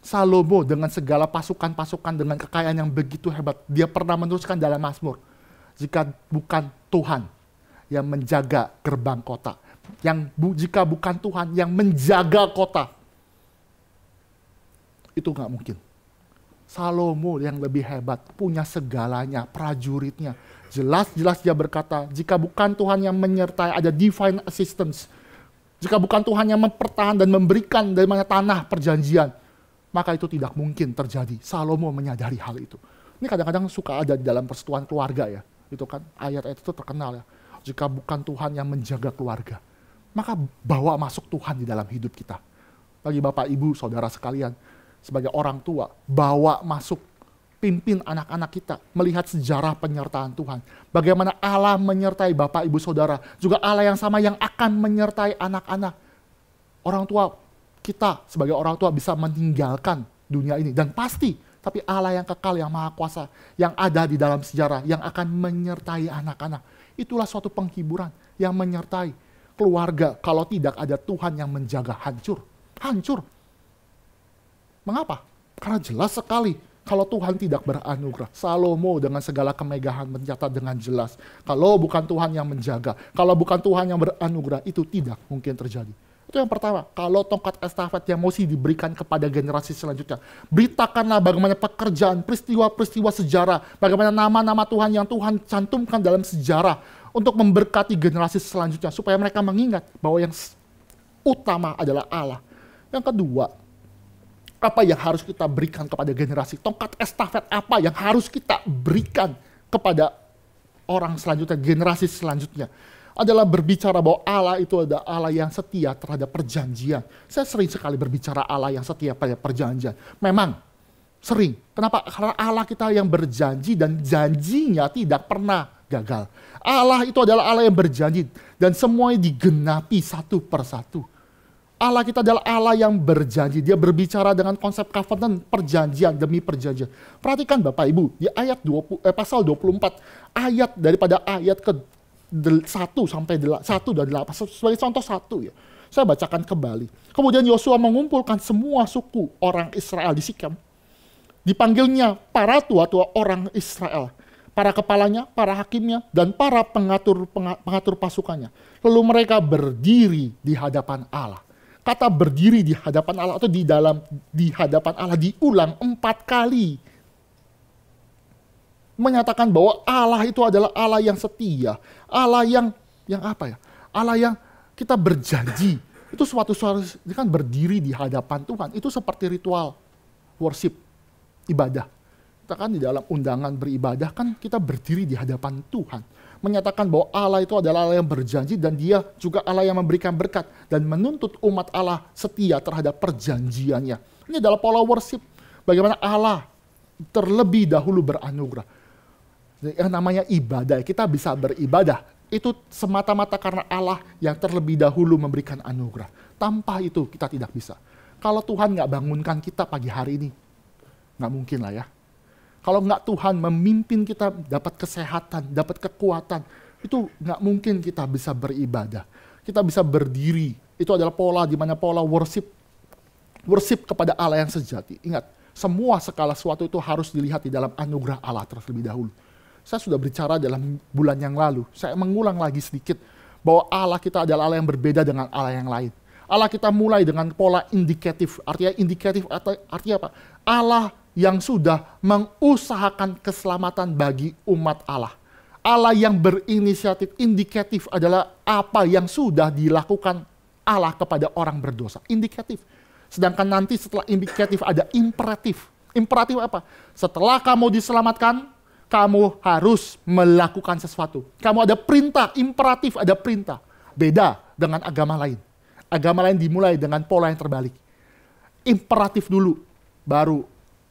Salomo dengan segala pasukan-pasukan dengan kekayaan yang begitu hebat. Dia pernah menuliskan dalam Mazmur. Jika bukan Tuhan yang menjaga gerbang kota. Jika bukan Tuhan yang menjaga kota. Itu nggak mungkin. Salomo yang lebih hebat. Punya segalanya, prajuritnya. Jelas-jelas dia berkata, jika bukan Tuhan yang menyertai, ada divine assistance. Jika bukan Tuhan yang mempertahankan dan memberikan dari mana tanah perjanjian, maka itu tidak mungkin terjadi. Salomo menyadari hal itu. Ini kadang-kadang suka ada di dalam persetujuan keluarga ya. Itu kan ayat-ayat itu terkenal ya. Jika bukan Tuhan yang menjaga keluarga, maka bawa masuk Tuhan di dalam hidup kita. Bagi Bapak, Ibu, Saudara sekalian, sebagai orang tua, bawa masuk pimpin anak-anak kita melihat sejarah penyertaan Tuhan. Bagaimana Allah menyertai Bapak, Ibu, Saudara. Juga Allah yang sama yang akan menyertai anak-anak. Orang tua kita sebagai orang tua bisa meninggalkan dunia ini. Dan pasti, tapi Allah yang kekal, yang maha kuasa, yang ada di dalam sejarah, yang akan menyertai anak-anak. Itulah suatu penghiburan yang menyertai keluarga. Kalau tidak ada Tuhan yang menjaga, hancur. Hancur. Mengapa? Karena jelas sekali kalau Tuhan tidak beranugerah. Salomo dengan segala kemegahan mencatat dengan jelas. Kalau bukan Tuhan yang menjaga, kalau bukan Tuhan yang beranugerah, itu tidak mungkin terjadi. Itu yang pertama. Kalau tongkat estafet yang mesti diberikan kepada generasi selanjutnya, beritakanlah bagaimana pekerjaan, peristiwa-peristiwa sejarah, bagaimana nama-nama Tuhan yang Tuhan cantumkan dalam sejarah untuk memberkati generasi selanjutnya, supaya mereka mengingat bahwa yang utama adalah Allah. Yang kedua, apa yang harus kita berikan kepada generasi? Tongkat estafet apa yang harus kita berikan kepada orang selanjutnya, generasi selanjutnya? Adalah berbicara bahwa Allah itu adalah Allah yang setia terhadap perjanjian. Saya sering sekali berbicara Allah yang setia pada perjanjian. Memang sering. Kenapa? Karena Allah kita yang berjanji dan janjinya tidak pernah gagal. Allah itu adalah Allah yang berjanji dan semuanya digenapi satu persatu. Allah kita adalah Allah yang berjanji. Dia berbicara dengan konsep covenant, perjanjian demi perjanjian. Perhatikan Bapak Ibu, di ayat pasal 24, ayat daripada ayat ke 1 sampai 1 dan 8, sebagai contoh 1 ya. Saya bacakan kembali. Kemudian Yosua mengumpulkan semua suku orang Israel di Sikem. Dipanggilnya para tua-tua orang Israel, para kepalanya, para hakimnya, dan para pengatur pasukannya. Lalu mereka berdiri di hadapan Allah. Kata berdiri di hadapan Allah atau di hadapan Allah diulang 4 kali. Menyatakan bahwa Allah itu adalah Allah yang setia. Allah yang apa ya? Allah yang kita berjanji. Itu suatu kan berdiri di hadapan Tuhan. Itu seperti ritual worship, ibadah. Kita kan di dalam undangan beribadah kan kita berdiri di hadapan Tuhan. Menyatakan bahwa Allah itu adalah Allah yang berjanji dan dia juga Allah yang memberikan berkat dan menuntut umat Allah setia terhadap perjanjiannya. Ini adalah pola worship. Bagaimana Allah terlebih dahulu beranugerah. Yang namanya ibadah, kita bisa beribadah. Itu semata-mata karena Allah yang terlebih dahulu memberikan anugerah. Tanpa itu kita tidak bisa. Kalau Tuhan nggak bangunkan kita pagi hari ini, nggak mungkin lah ya. Kalau nggak Tuhan memimpin kita dapat kesehatan, dapat kekuatan, itu nggak mungkin kita bisa beribadah. Kita bisa berdiri. Itu adalah pola di mana pola worship kepada Allah yang sejati. Ingat, semua segala sesuatu itu harus dilihat di dalam anugerah Allah terlebih dahulu. Saya sudah bicara dalam bulan yang lalu. Saya mengulang lagi sedikit bahwa Allah kita adalah Allah yang berbeda dengan Allah yang lain. Allah kita mulai dengan pola indikatif. Artinya indikatif artinya apa? Allah yang sudah mengusahakan keselamatan bagi umat Allah. Allah yang berinisiatif, indikatif adalah apa yang sudah dilakukan Allah kepada orang berdosa. Indikatif. Sedangkan nanti setelah indikatif ada imperatif. Imperatif apa? Setelah kamu diselamatkan, kamu harus melakukan sesuatu. Kamu ada perintah, imperatif ada perintah. Beda dengan agama lain. Agama lain dimulai dengan pola yang terbalik. Imperatif dulu, baru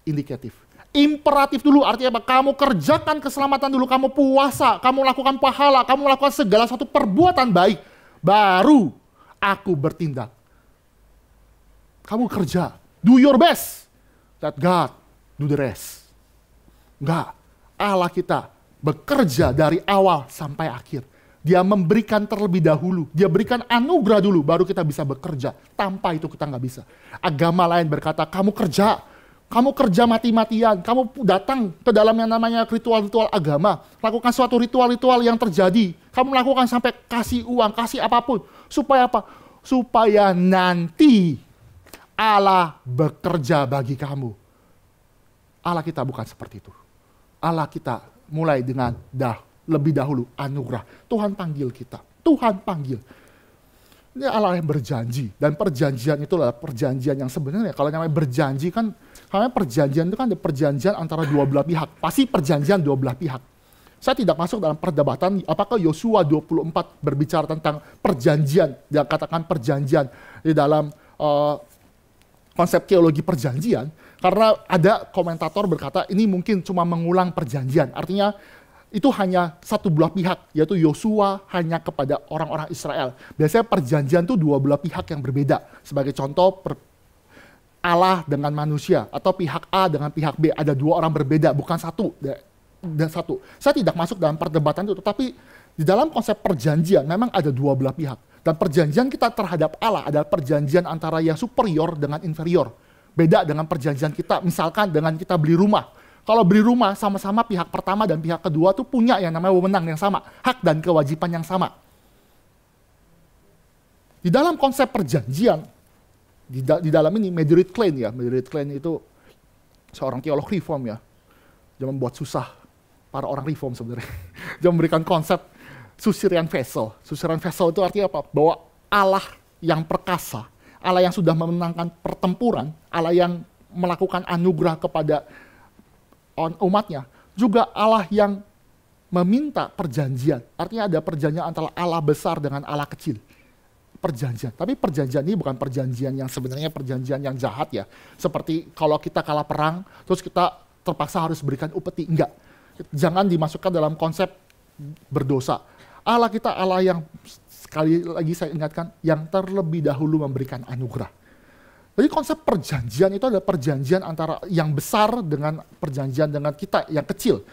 indikatif. Imperatif dulu artinya apa? Kamu kerjakan keselamatan dulu, kamu puasa, kamu lakukan pahala, kamu lakukan segala satu perbuatan baik. Baru aku bertindak. Kamu kerja, do your best. Let God do the rest. Enggak, Allah kita bekerja dari awal sampai akhir. Dia memberikan terlebih dahulu. Dia berikan anugerah dulu, baru kita bisa bekerja. Tanpa itu kita nggak bisa. Agama lain berkata, kamu kerja mati-matian. Kamu datang ke dalam yang namanya ritual-ritual agama. Lakukan suatu ritual-ritual yang terjadi. Kamu lakukan sampai kasih uang, kasih apapun. Supaya apa? Supaya nanti Allah bekerja bagi kamu. Allah kita bukan seperti itu. Allah kita mulai dengan lebih dahulu anugerah. Tuhan panggil kita. Tuhan panggil. Ini Allah yang berjanji. Dan perjanjian itu adalah perjanjian yang sebenarnya. Kalau namanya berjanji kan, karena perjanjian itu kan ada perjanjian antara dua belah pihak. Pasti perjanjian dua belah pihak. Saya tidak masuk dalam perdebatan apakah Yosua 24 berbicara tentang perjanjian. Dia katakan perjanjian di dalam konsep teologi perjanjian. Karena ada komentator berkata ini mungkin cuma mengulang perjanjian. Artinya itu hanya satu belah pihak, yaitu Yosua hanya kepada orang-orang Israel. Biasanya perjanjian itu dua belah pihak yang berbeda. Sebagai contoh, Allah dengan manusia, atau pihak A dengan pihak B. Ada dua orang berbeda, bukan satu. Dan satu. Saya tidak masuk dalam perdebatan itu, tetapi di dalam konsep perjanjian memang ada dua belah pihak. Dan perjanjian kita terhadap Allah adalah perjanjian antara yang superior dengan inferior. Beda dengan perjanjian kita, misalkan dengan kita beli rumah. Kalau beli rumah, sama-sama pihak pertama dan pihak kedua tuh punya yang namanya wewenang yang sama, hak dan kewajiban yang sama. Di dalam konsep perjanjian, di dalam ini Meredith Kline ya, Meredith Kline itu seorang teolog reform ya. Dia membuat susah para orang reform sebenarnya. Dia memberikan konsep Suzerain Vessel. Suzerain Vessel itu artinya apa? Bahwa Allah yang perkasa, Allah yang sudah memenangkan pertempuran, Allah yang melakukan anugerah kepada umatnya, juga Allah yang meminta perjanjian. Artinya ada perjanjian antara Allah besar dengan Allah kecil. Perjanjian. Tapi perjanjian ini bukan perjanjian yang sebenarnya perjanjian yang jahat ya. Seperti kalau kita kalah perang, terus kita terpaksa harus berikan upeti. Enggak. Jangan dimasukkan dalam konsep berdosa. Allah kita Allah yang, sekali lagi saya ingatkan, yang terlebih dahulu memberikan anugerah. Jadi konsep perjanjian itu adalah perjanjian antara yang besar dengan perjanjian dengan kita yang kecil.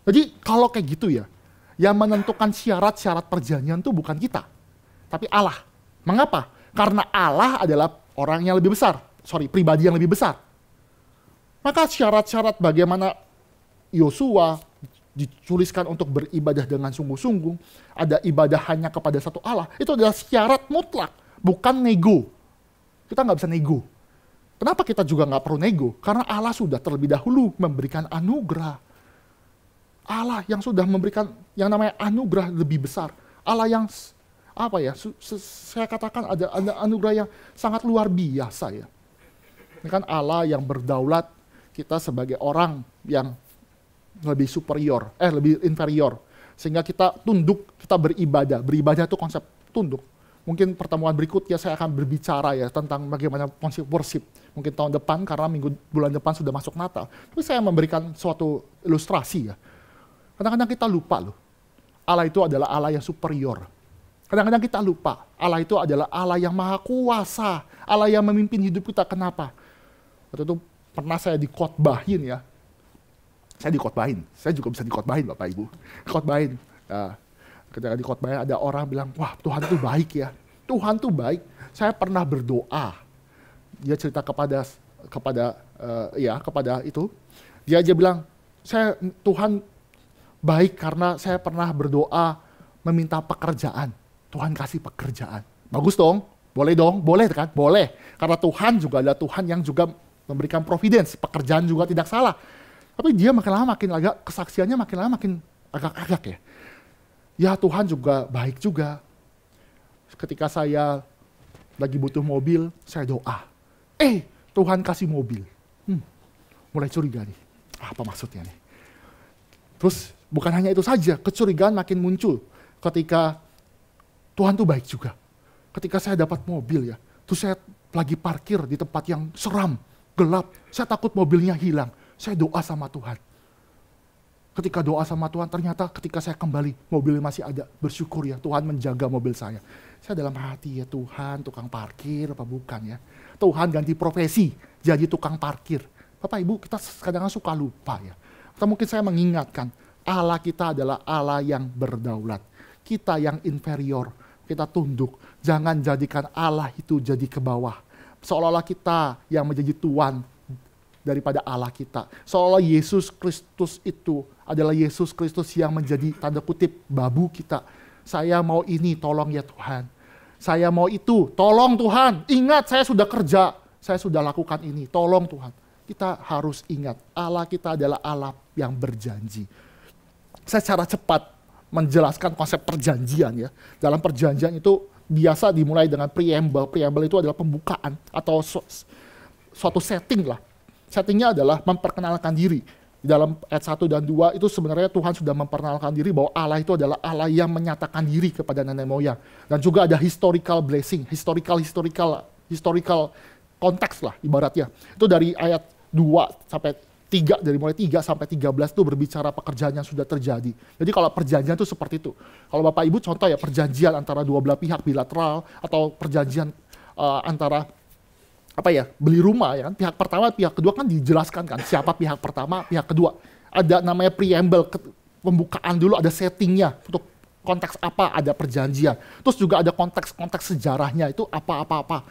Jadi kalau kayak gitu ya, yang menentukan syarat-syarat perjanjian itu bukan kita, tapi Allah. Mengapa? Karena Allah adalah orang yang lebih besar, pribadi yang lebih besar. Maka syarat-syarat bagaimana Yosua dituliskan untuk beribadah dengan sungguh-sungguh, ada ibadah hanya kepada satu Allah, itu adalah syarat mutlak, bukan nego. Kita nggak bisa nego. Kenapa kita juga nggak perlu nego? Karena Allah sudah terlebih dahulu memberikan anugerah. Allah yang sudah memberikan yang namanya anugerah lebih besar. Allah yang apa ya? Saya katakan ada anugerah yang sangat luar biasa ya. Ini kan Allah yang berdaulat, kita sebagai orang yang lebih superior, lebih inferior. Sehingga kita tunduk, kita beribadah. Beribadah itu konsep tunduk. Mungkin pertemuan berikutnya saya akan berbicara ya tentang bagaimana konsep worship. Mungkin tahun depan karena bulan depan sudah masuk Natal. Tapi saya memberikan suatu ilustrasi ya. Kadang-kadang kita lupa loh. Allah itu adalah Allah yang superior. Kadang-kadang kita lupa. Allah itu adalah Allah yang maha kuasa. Allah yang memimpin hidup kita. Kenapa? Waktu itu pernah saya dikhotbahin ya. Saya dikhotbahin. Saya juga bisa dikhotbahin Bapak Ibu. Khotbahin. Nah, ketika dikhotbahin ada orang bilang, wah Tuhan itu baik ya. Tuhan itu baik. Saya pernah berdoa. Dia cerita kepada itu. Dia aja bilang, Tuhan baik karena saya pernah berdoa meminta pekerjaan. Tuhan kasih pekerjaan. Bagus dong? Boleh dong? Boleh kan? Boleh. Karena Tuhan juga adalah Tuhan yang juga memberikan providence. Pekerjaan juga tidak salah. Tapi dia makin lama makin agak, kesaksiannya makin lama makin agak-agak ya. Ya Tuhan juga baik juga. Ketika saya lagi butuh mobil, saya doa. Tuhan kasih mobil. Mulai curiga nih. Apa maksudnya nih? Terus bukan hanya itu saja, kecurigaan makin muncul. Ketika Tuhan tuh baik juga. Ketika saya dapat mobil ya, terus saya lagi parkir di tempat yang seram, gelap. Saya takut mobilnya hilang. Saya doa sama Tuhan. Ketika doa sama Tuhan, ternyata ketika saya kembali, mobilnya masih ada. Bersyukur ya, Tuhan menjaga mobil saya. Saya dalam hati ya, Tuhan tukang parkir apa bukan ya. Tuhan ganti profesi, jadi tukang parkir. Bapak Ibu, kita kadang-kadang suka lupa ya. Atau mungkin saya mengingatkan, Allah kita adalah Allah yang berdaulat. Kita yang inferior, kita tunduk. Jangan jadikan Allah itu jadi ke bawah. Seolah-olah kita yang menjadi Tuhan daripada Allah kita. Seolah Yesus Kristus itu adalah Yesus Kristus yang menjadi tanda kutip babu kita. Saya mau ini, tolong ya Tuhan. Saya mau itu, tolong Tuhan. Ingat saya sudah kerja, saya sudah lakukan ini, tolong Tuhan. Kita harus ingat, Allah kita adalah Allah yang berjanji. Saya secara cepat menjelaskan konsep perjanjian ya. Dalam perjanjian itu biasa dimulai dengan preamble. Preamble itu adalah pembukaan atau suatu setting lah. Settingnya adalah memperkenalkan diri. Di dalam ayat 1 dan 2 itu sebenarnya Tuhan sudah memperkenalkan diri bahwa Allah itu adalah Allah yang menyatakan diri kepada nenek moyang. Dan juga ada historical blessing, historical konteks lah ibaratnya. Itu dari ayat 2-3, dari mulai 3-13 itu berbicara pekerjaan yang sudah terjadi. Jadi kalau perjanjian itu seperti itu. Kalau Bapak Ibu contoh ya, perjanjian antara dua belah pihak bilateral, atau perjanjian antara beli rumah ya kan, pihak pertama, pihak kedua kan dijelaskan kan siapa pihak pertama, pihak kedua. Ada namanya preamble, pembukaan dulu, ada settingnya untuk konteks apa, ada perjanjian. Terus juga ada konteks sejarahnya itu apa.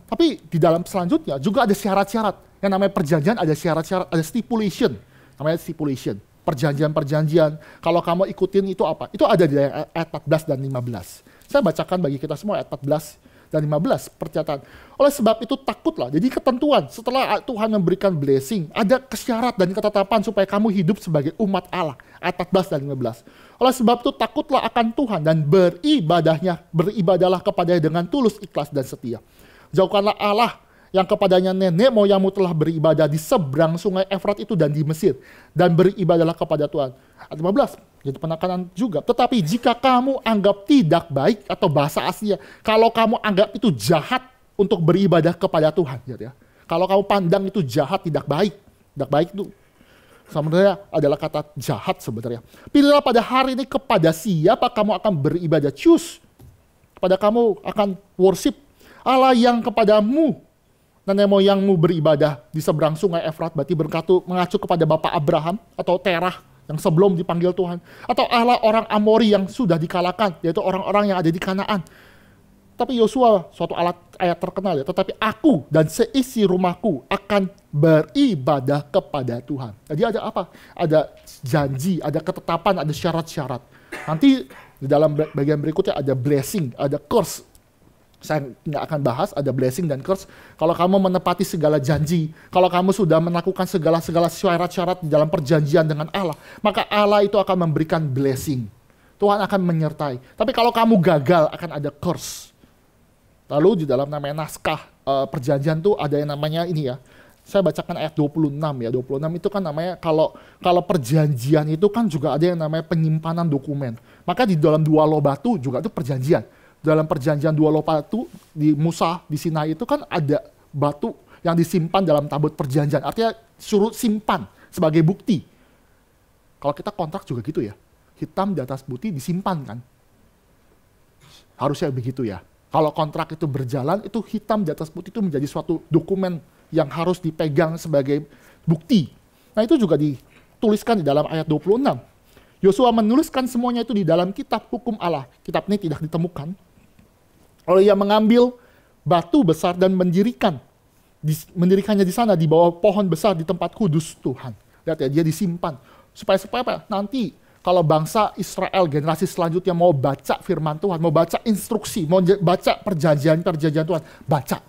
Tapi di dalam selanjutnya juga ada syarat-syarat. Yang namanya perjanjian ada syarat-syarat, ada stipulation. Namanya stipulation. Perjanjian-perjanjian. Kalau kamu ikutin itu apa? Itu ada di ayat 14 dan 15. Saya bacakan bagi kita semua ayat 14 dan 15 percataan. Oleh sebab itu takutlah. Jadi ketentuan setelah Tuhan memberikan blessing, ada kesyarat dan ketetapan supaya kamu hidup sebagai umat Allah. Ayat 14 dan 15. Oleh sebab itu takutlah akan Tuhan dan beribadahlah kepadanya dengan tulus, ikhlas dan setia. Jauhkanlah Allah yang kepadanya nenek moyangmu telah beribadah di seberang sungai Efrat itu dan di Mesir, dan beribadahlah kepada Tuhan. Ayat 15, jadi penekanan juga. Tetapi jika kamu anggap tidak baik, atau bahasa aslinya, kalau kamu anggap itu jahat untuk beribadah kepada Tuhan, ya. Kalau kamu pandang itu jahat, tidak baik itu sebenarnya adalah kata jahat sebenarnya. Pilihlah pada hari ini kepada siapa kamu akan beribadah. Choose. Kepada kamu akan worship Allah yang kepadamu nenek moyangmu beribadah di seberang sungai Efrat, berarti mengacu kepada Bapak Abraham atau Terah yang sebelum dipanggil Tuhan, atau Allah orang Amori yang sudah dikalahkan, yaitu orang-orang yang ada di Kanaan. Tapi Yosua, suatu ayat terkenal ya, tetapi aku dan seisi rumahku akan beribadah kepada Tuhan. Jadi ada apa? Ada janji, ada ketetapan, ada syarat-syarat. Nanti di dalam bagian berikutnya ada blessing, ada curse. Saya nggak akan bahas, ada blessing dan curse. Kalau kamu menepati segala janji, kalau kamu sudah melakukan segala syarat-syarat di dalam perjanjian dengan Allah, maka Allah itu akan memberikan blessing. Tuhan akan menyertai. Tapi kalau kamu gagal, akan ada curse. Lalu di dalam namanya naskah perjanjian tuh ada yang namanya ini ya. Saya bacakan ayat 26 ya. 26 itu kan namanya kalau perjanjian itu kan juga ada yang namanya penyimpanan dokumen. Maka di dalam dua loh batu juga itu perjanjian. Dalam perjanjian dua loh batu di Musa, di Sinai itu kan ada batu yang disimpan dalam tabut perjanjian. Artinya suruh simpan sebagai bukti. Kalau kita kontrak juga gitu ya. Hitam di atas putih disimpan kan. Harusnya begitu ya. Kalau kontrak itu berjalan, itu hitam di atas putih itu menjadi suatu dokumen yang harus dipegang sebagai bukti. Nah itu juga dituliskan di dalam ayat 26. Yosua menuliskan semuanya itu di dalam kitab hukum Allah. Kitab ini tidak ditemukan. Lalu ia mengambil batu besar dan mendirikannya di sana di bawah pohon besar di tempat kudus Tuhan. Lihat ya, dia disimpan. Supaya apa? Nanti kalau bangsa Israel generasi selanjutnya mau baca firman Tuhan, mau baca instruksi, mau baca perjanjian Tuhan, baca.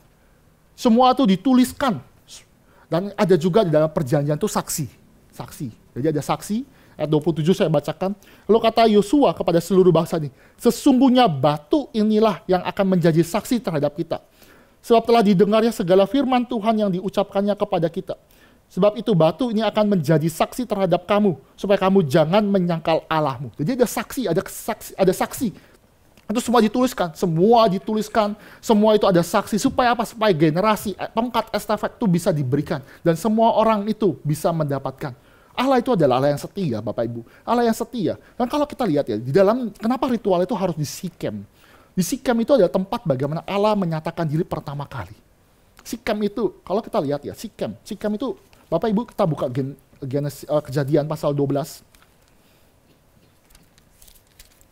Semua itu dituliskan. Dan ada juga di dalam perjanjian itu saksi. Jadi ada saksi. Ayat 27 saya bacakan. Lalu kata Yosua kepada seluruh bangsa ini, sesungguhnya batu inilah yang akan menjadi saksi terhadap kita. Sebab telah didengarnya segala firman Tuhan yang diucapkannya kepada kita. Sebab itu batu ini akan menjadi saksi terhadap kamu, supaya kamu jangan menyangkal Allahmu. Jadi ada saksi. Itu semua dituliskan, semua itu ada saksi. Supaya apa? Supaya generasi, tongkat estafet itu bisa diberikan. Dan semua orang itu bisa mendapatkan. Allah itu adalah Allah yang setia, Bapak Ibu. Allah yang setia. Dan kalau kita lihat ya, di dalam, kenapa ritual itu harus di Sikem? Di Sikem itu adalah tempat bagaimana Allah menyatakan diri pertama kali. Sikem itu, kalau kita lihat ya, Sikem itu, Bapak Ibu kita buka Kejadian pasal 12.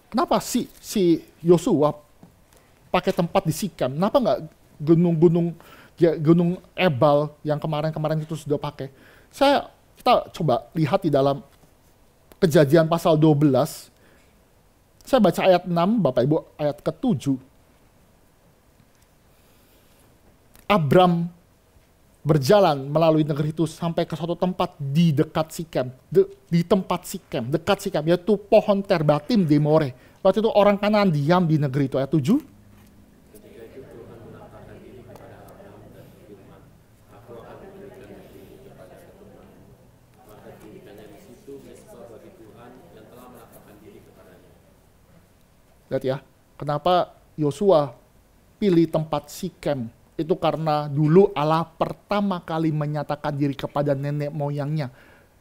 Kenapa si Yosua pakai tempat di Sikem? Kenapa nggak gunung Ebal yang kemarin itu sudah pakai? Kita coba lihat di dalam Kejadian pasal 12. Saya baca ayat 6, Bapak Ibu, ayat ke-7. Abram berjalan melalui negeri itu sampai ke suatu tempat di dekat Sikem. Di tempat Sikem, dekat Sikem, yaitu pohon terbatim di More. Waktu itu orang Kanaan diam di negeri itu, ayat 7. Lihat ya, kenapa Yosua pilih tempat Sikem itu karena dulu Allah pertama kali menyatakan diri kepada nenek moyangnya,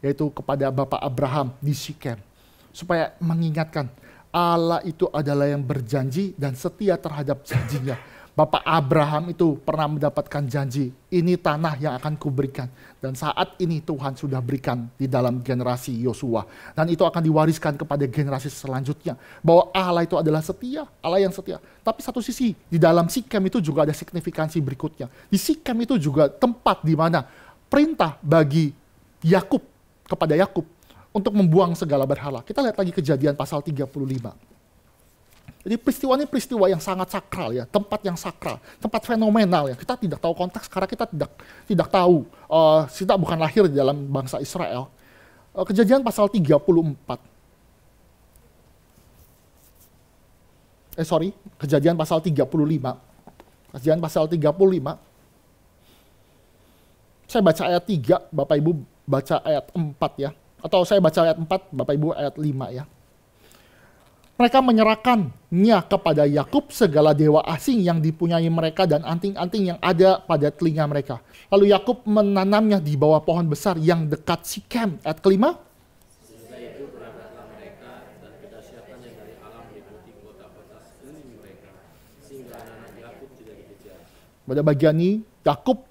yaitu kepada Bapak Abraham di Sikem. Supaya mengingatkan, Allah itu adalah yang berjanji dan setia terhadap janjinya. Bapak Abraham itu pernah mendapatkan janji, ini tanah yang akan kuberikan. Dan saat ini Tuhan sudah berikan di dalam generasi Yosua. Dan itu akan diwariskan kepada generasi selanjutnya. Bahwa Allah itu adalah setia, Allah yang setia. Tapi satu sisi, di dalam Sikem itu juga ada signifikansi berikutnya. Di Sikem itu juga tempat di mana perintah bagi Yakub, kepada Yakub, untuk membuang segala berhala. Kita lihat lagi Kejadian pasal 35. Jadi peristiwa ini peristiwa yang sangat sakral ya, tempat yang sakral, tempat fenomenal ya. Kita tidak tahu konteks karena kita tidak tahu, kita bukan lahir di dalam bangsa Israel. Kejadian pasal 34. Kejadian pasal 35. Kejadian pasal 35. Saya baca ayat 3, Bapak Ibu baca ayat 4 ya. Atau saya baca ayat 4, Bapak Ibu ayat 5 ya. Mereka menyerahkannya kepada Yakub segala dewa asing yang dipunyai mereka dan anting-anting yang ada pada telinga mereka. Lalu Yakub menanamnya di bawah pohon besar yang dekat Sikem. Ayat kelima. Sehingga itu berangkatlah mereka dan kedahsyatannya dari alam meliputi kota-kota sekeliling mereka, sehingga anak Yakub tidak dikejar. Pada bagian ini Yakub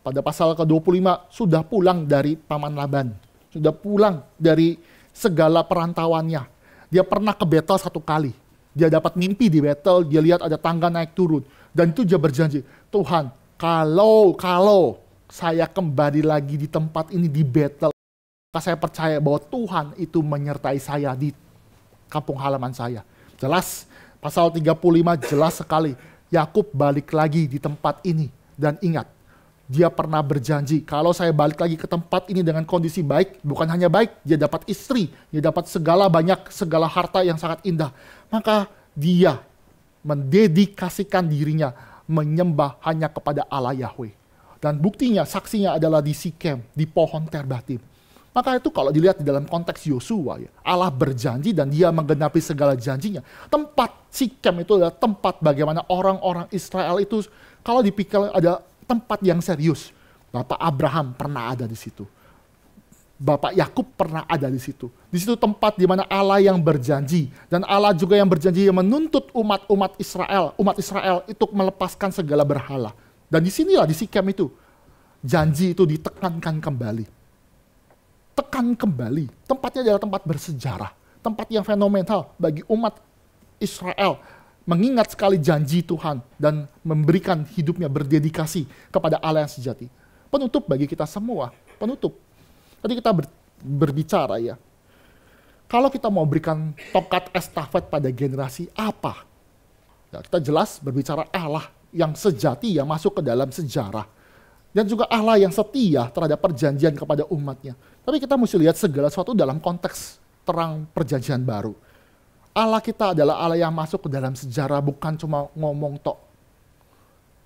pada pasal ke-25 sudah pulang dari paman Laban. Sudah pulang dari segala perantauannya. Dia pernah ke Betel 1 kali. Dia dapat mimpi di Betel, dia lihat ada tangga naik turun. Dan itu dia berjanji, Tuhan, kalau saya kembali lagi di tempat ini di Betel, maka saya percaya bahwa Tuhan itu menyertai saya di kampung halaman saya. Jelas, pasal 35 jelas sekali. Yakub balik lagi di tempat ini. Dan ingat, dia pernah berjanji, kalau saya balik lagi ke tempat ini dengan kondisi baik, bukan hanya baik, dia dapat istri, dia dapat segala harta yang sangat indah. Maka dia mendedikasikan dirinya menyembah hanya kepada Allah Yahweh. Dan buktinya, saksinya adalah di Sikem, di pohon Terbatim. Maka itu kalau dilihat di dalam konteks Yosua, ya, Allah berjanji dan dia menggenapi segala janjinya. Tempat Sikem itu adalah tempat bagaimana orang-orang Israel itu, kalau dipikir ada tempat yang serius. Bapak Abraham pernah ada di situ. Bapak Yakub pernah ada di situ. Di situ tempat di mana Allah yang berjanji. Dan Allah juga yang berjanji yang menuntut umat Israel itu melepaskan segala berhala. Dan disinilah di Sikem itu, janji itu ditekankan kembali. Tekan kembali. Tempatnya adalah tempat bersejarah. Tempat yang fenomenal bagi umat Israel. Mengingat sekali janji Tuhan dan memberikan hidupnya berdedikasi kepada Allah yang sejati. Penutup bagi kita semua, penutup. Tadi kita berbicara ya, kalau kita mau berikan tongkat estafet pada generasi apa? Ya, kita jelas berbicara Allah yang sejati yang masuk ke dalam sejarah. Dan juga Allah yang setia terhadap perjanjian kepada umatnya. Tapi kita mesti lihat segala sesuatu dalam konteks terang perjanjian baru. Allah kita adalah Allah yang masuk ke dalam sejarah, bukan cuma ngomong tok.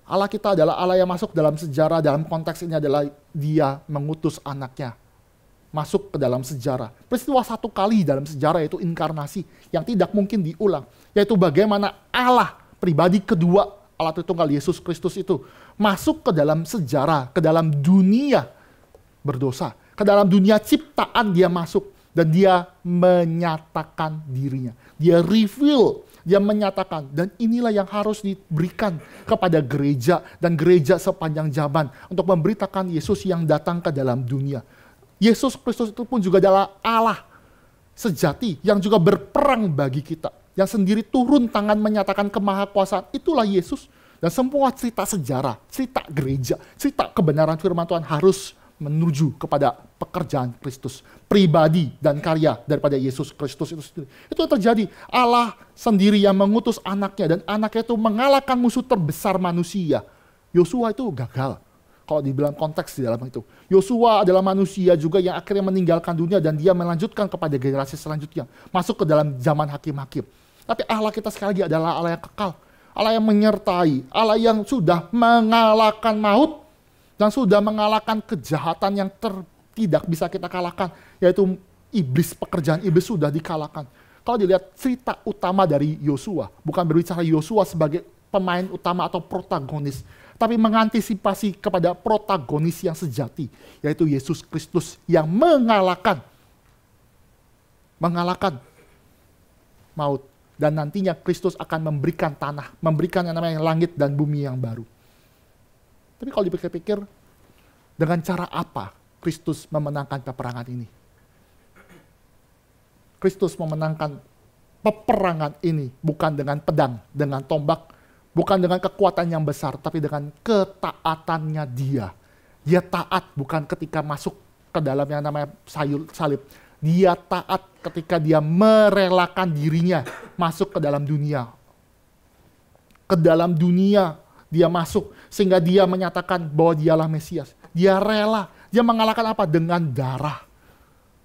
Allah kita adalah Allah yang masuk dalam sejarah, dalam konteks ini adalah dia mengutus anaknya. Masuk ke dalam sejarah. Peristiwa 1 kali dalam sejarah yaitu inkarnasi, yang tidak mungkin diulang. Yaitu bagaimana Allah, pribadi kedua, Allah Tritunggal Yesus Kristus itu, masuk ke dalam sejarah, ke dalam dunia berdosa. Ke dalam dunia ciptaan dia masuk. Dan dia menyatakan dirinya. Dia reveal, dia menyatakan. Dan inilah yang harus diberikan kepada gereja dan gereja sepanjang zaman. Untuk memberitakan Yesus yang datang ke dalam dunia. Yesus Kristus itu pun juga adalah Allah sejati yang juga berperang bagi kita. Yang sendiri turun tangan menyatakan kemahakuasaan. Itulah Yesus. Dan semua cerita sejarah, cerita gereja, cerita kebenaran firman Tuhan harus menuju kepada pekerjaan Kristus, pribadi dan karya daripada Yesus Kristus itu sendiri. Itu yang terjadi. Allah sendiri yang mengutus anaknya, dan anaknya itu mengalahkan musuh terbesar manusia. Yosua itu gagal, kalau dibilang konteks di dalam itu. Yosua adalah manusia juga yang akhirnya meninggalkan dunia, dan dia melanjutkan kepada generasi selanjutnya, masuk ke dalam zaman hakim-hakim. Tapi Allah kita sekali lagi adalah Allah yang kekal, Allah yang menyertai, Allah yang sudah mengalahkan maut, dan sudah mengalahkan kejahatan yang tidak bisa kita kalahkan, yaitu iblis, pekerjaan iblis sudah dikalahkan. Kalau dilihat cerita utama dari Yosua, bukan berbicara Yosua sebagai pemain utama atau protagonis, tapi mengantisipasi kepada protagonis yang sejati, yaitu Yesus Kristus yang mengalahkan maut. Dan nantinya Kristus akan memberikan tanah, memberikan yang namanya langit dan bumi yang baru. Tapi kalau dipikir-pikir, dengan cara apa Kristus memenangkan peperangan ini? Kristus memenangkan peperangan ini bukan dengan pedang, dengan tombak, bukan dengan kekuatan yang besar, tapi dengan ketaatannya dia. Dia taat bukan ketika masuk ke dalam yang namanya salib. Dia taat ketika dia merelakan dirinya masuk ke dalam dunia. Ke dalam dunia dia masuk sehingga dia menyatakan bahwa dialah Mesias. Dia rela. Dia mengalahkan apa? Dengan darah.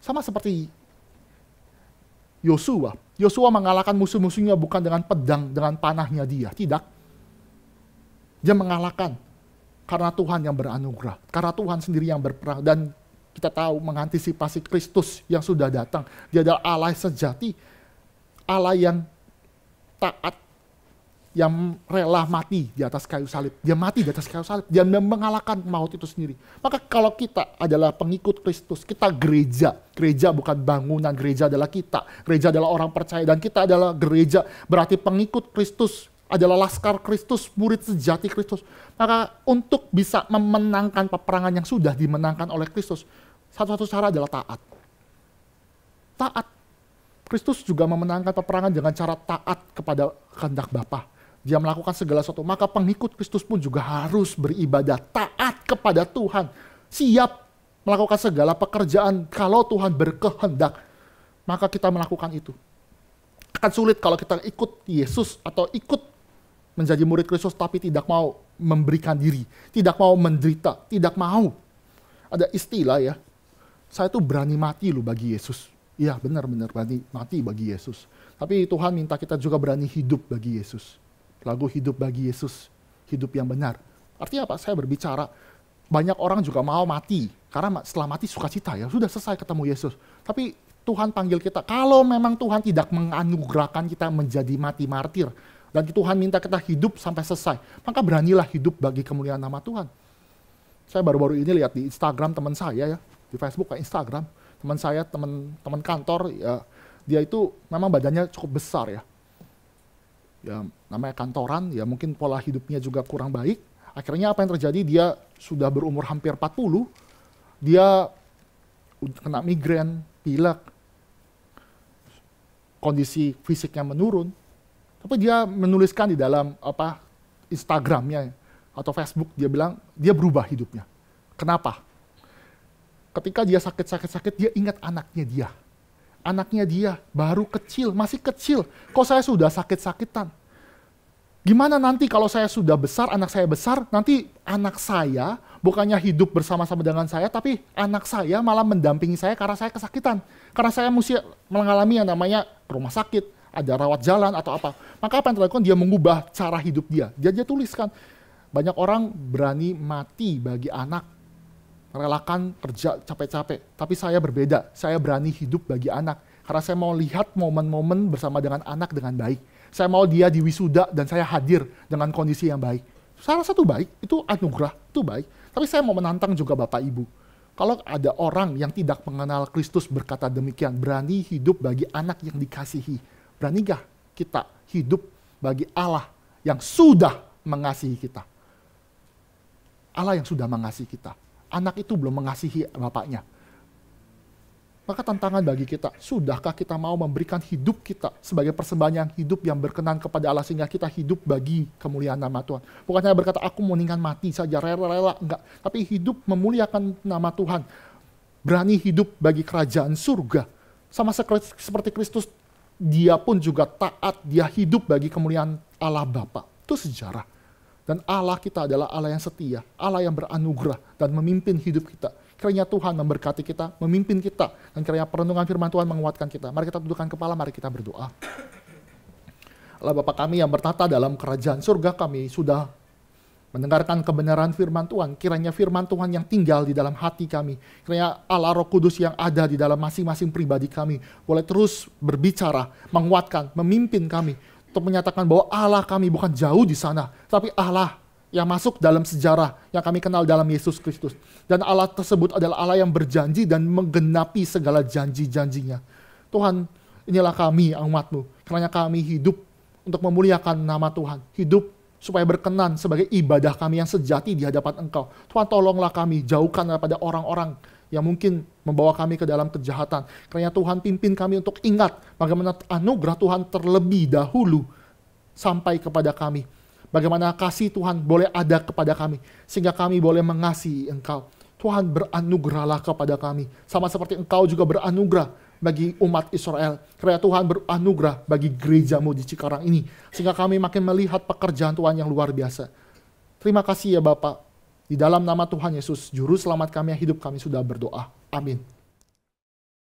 Sama seperti Yosua. Yosua mengalahkan musuh-musuhnya bukan dengan pedang, dengan panahnya dia. Tidak. Dia mengalahkan karena Tuhan yang beranugerah. Karena Tuhan sendiri yang berperang. Dan kita tahu mengantisipasi Kristus yang sudah datang. Dia adalah Allah sejati. Allah yang taat. Yang rela mati di atas kayu salib. Dia mati di atas kayu salib. Dia mengalahkan maut itu sendiri. Maka kalau kita adalah pengikut Kristus, kita gereja. Gereja bukan bangunan, gereja adalah kita. Gereja adalah orang percaya. Dan kita adalah gereja, berarti pengikut Kristus. Adalah laskar Kristus, murid sejati Kristus. Maka untuk bisa memenangkan peperangan yang sudah dimenangkan oleh Kristus, satu-satu cara adalah taat. Taat. Kristus juga memenangkan peperangan dengan cara taat kepada kehendak Bapa. Dia melakukan segala sesuatu. Maka pengikut Kristus pun juga harus beribadah. Taat kepada Tuhan. Siap melakukan segala pekerjaan kalau Tuhan berkehendak. Maka kita melakukan itu. Akan sulit kalau kita ikut Yesus atau ikut menjadi murid Kristus tapi tidak mau memberikan diri. Tidak mau menderita. Tidak mau. Ada istilah ya. Saya tuh berani mati loh bagi Yesus. Iya benar-benar berani mati bagi Yesus. Tapi Tuhan minta kita juga berani hidup bagi Yesus. Lagu hidup bagi Yesus, hidup yang benar. Artinya apa? Saya berbicara, banyak orang juga mau mati. Karena setelah mati sukacita ya, sudah selesai ketemu Yesus. Tapi Tuhan panggil kita, kalau memang Tuhan tidak menganugerahkan kita menjadi mati martir, dan Tuhan minta kita hidup sampai selesai, maka beranilah hidup bagi kemuliaan nama Tuhan. Saya baru-baru ini lihat di Instagram teman saya ya, di Facebook ke Instagram, teman saya, teman kantor, ya, dia itu memang badannya cukup besar ya. Ya, namanya kantoran, ya mungkin pola hidupnya juga kurang baik. Akhirnya apa yang terjadi? Dia sudah berumur hampir 40, dia kena migrain, pilek, kondisi fisiknya menurun. Tapi dia menuliskan di dalam Instagramnya atau Facebook, dia bilang dia berubah hidupnya. Kenapa? Ketika dia sakit, dia ingat anaknya dia. Anaknya dia baru kecil, masih kecil. Kok saya sudah sakit-sakitan? Gimana nanti kalau saya sudah besar, anak saya besar, nanti anak saya bukannya hidup bersama-sama dengan saya, tapi anak saya malah mendampingi saya karena saya kesakitan. Karena saya mesti mengalami yang namanya rumah sakit, ada rawat jalan atau apa. Maka apa yang dilakukan? Dia mengubah cara hidup dia. Dia tuliskan, banyak orang berani mati bagi anak, relakan kerja capek-capek. Tapi saya berbeda, saya berani hidup bagi anak. Karena saya mau lihat momen-momen bersama dengan anak dengan baik. Saya mau dia di wisuda dan saya hadir dengan kondisi yang baik. Salah satu baik, itu anugerah, itu baik. Tapi saya mau menantang juga Bapak Ibu. Kalau ada orang yang tidak mengenal Kristus berkata demikian, berani hidup bagi anak yang dikasihi. Beranikah kita hidup bagi Allah yang sudah mengasihi kita? Allah yang sudah mengasihi kita. Anak itu belum mengasihi bapaknya. Maka tantangan bagi kita, sudahkah kita mau memberikan hidup kita sebagai persembahan hidup yang berkenan kepada Allah sehingga kita hidup bagi kemuliaan nama Tuhan. Bukan hanya berkata, aku mendingan mati saja, rela-rela, enggak. Tapi hidup memuliakan nama Tuhan. Berani hidup bagi kerajaan surga. Sama seperti Kristus, dia pun juga taat, dia hidup bagi kemuliaan Allah Bapa. Itu sejarah. Dan Allah kita adalah Allah yang setia, Allah yang beranugerah dan memimpin hidup kita. Kiranya Tuhan memberkati kita, memimpin kita, dan kiranya perenungan firman Tuhan menguatkan kita. Mari kita tundukkan kepala, mari kita berdoa. Allah Bapa kami yang bertata dalam kerajaan surga, kami sudah mendengarkan kebenaran firman Tuhan. Kiranya firman Tuhan yang tinggal di dalam hati kami, kiranya Allah Roh Kudus yang ada di dalam masing-masing pribadi kami, boleh terus berbicara, menguatkan, memimpin kami. untuk menyatakan bahwa Allah kami bukan jauh di sana, tapi Allah yang masuk dalam sejarah yang kami kenal dalam Yesus Kristus. Dan Allah tersebut adalah Allah yang berjanji dan menggenapi segala janji-janjinya. Tuhan, inilah kami, umat-Mu. Karena kami hidup untuk memuliakan nama Tuhan. Hidup supaya berkenan sebagai ibadah kami yang sejati di hadapan Engkau. Tuhan, tolonglah kami, jauhkan daripada orang-orang yang mungkin membawa kami ke dalam kejahatan. Karena Tuhan, pimpin kami untuk ingat bagaimana anugerah Tuhan terlebih dahulu sampai kepada kami. Bagaimana kasih Tuhan boleh ada kepada kami, sehingga kami boleh mengasihi Engkau. Tuhan, beranugerahlah kepada kami, sama seperti Engkau juga beranugerah bagi umat Israel. Karena Tuhan beranugerah bagi gereja-Mu di Cikarang ini, sehingga kami makin melihat pekerjaan Tuhan yang luar biasa. Terima kasih ya Bapak. Di dalam nama Tuhan Yesus, Juru Selamat kami yang hidup, kami sudah berdoa. Amin.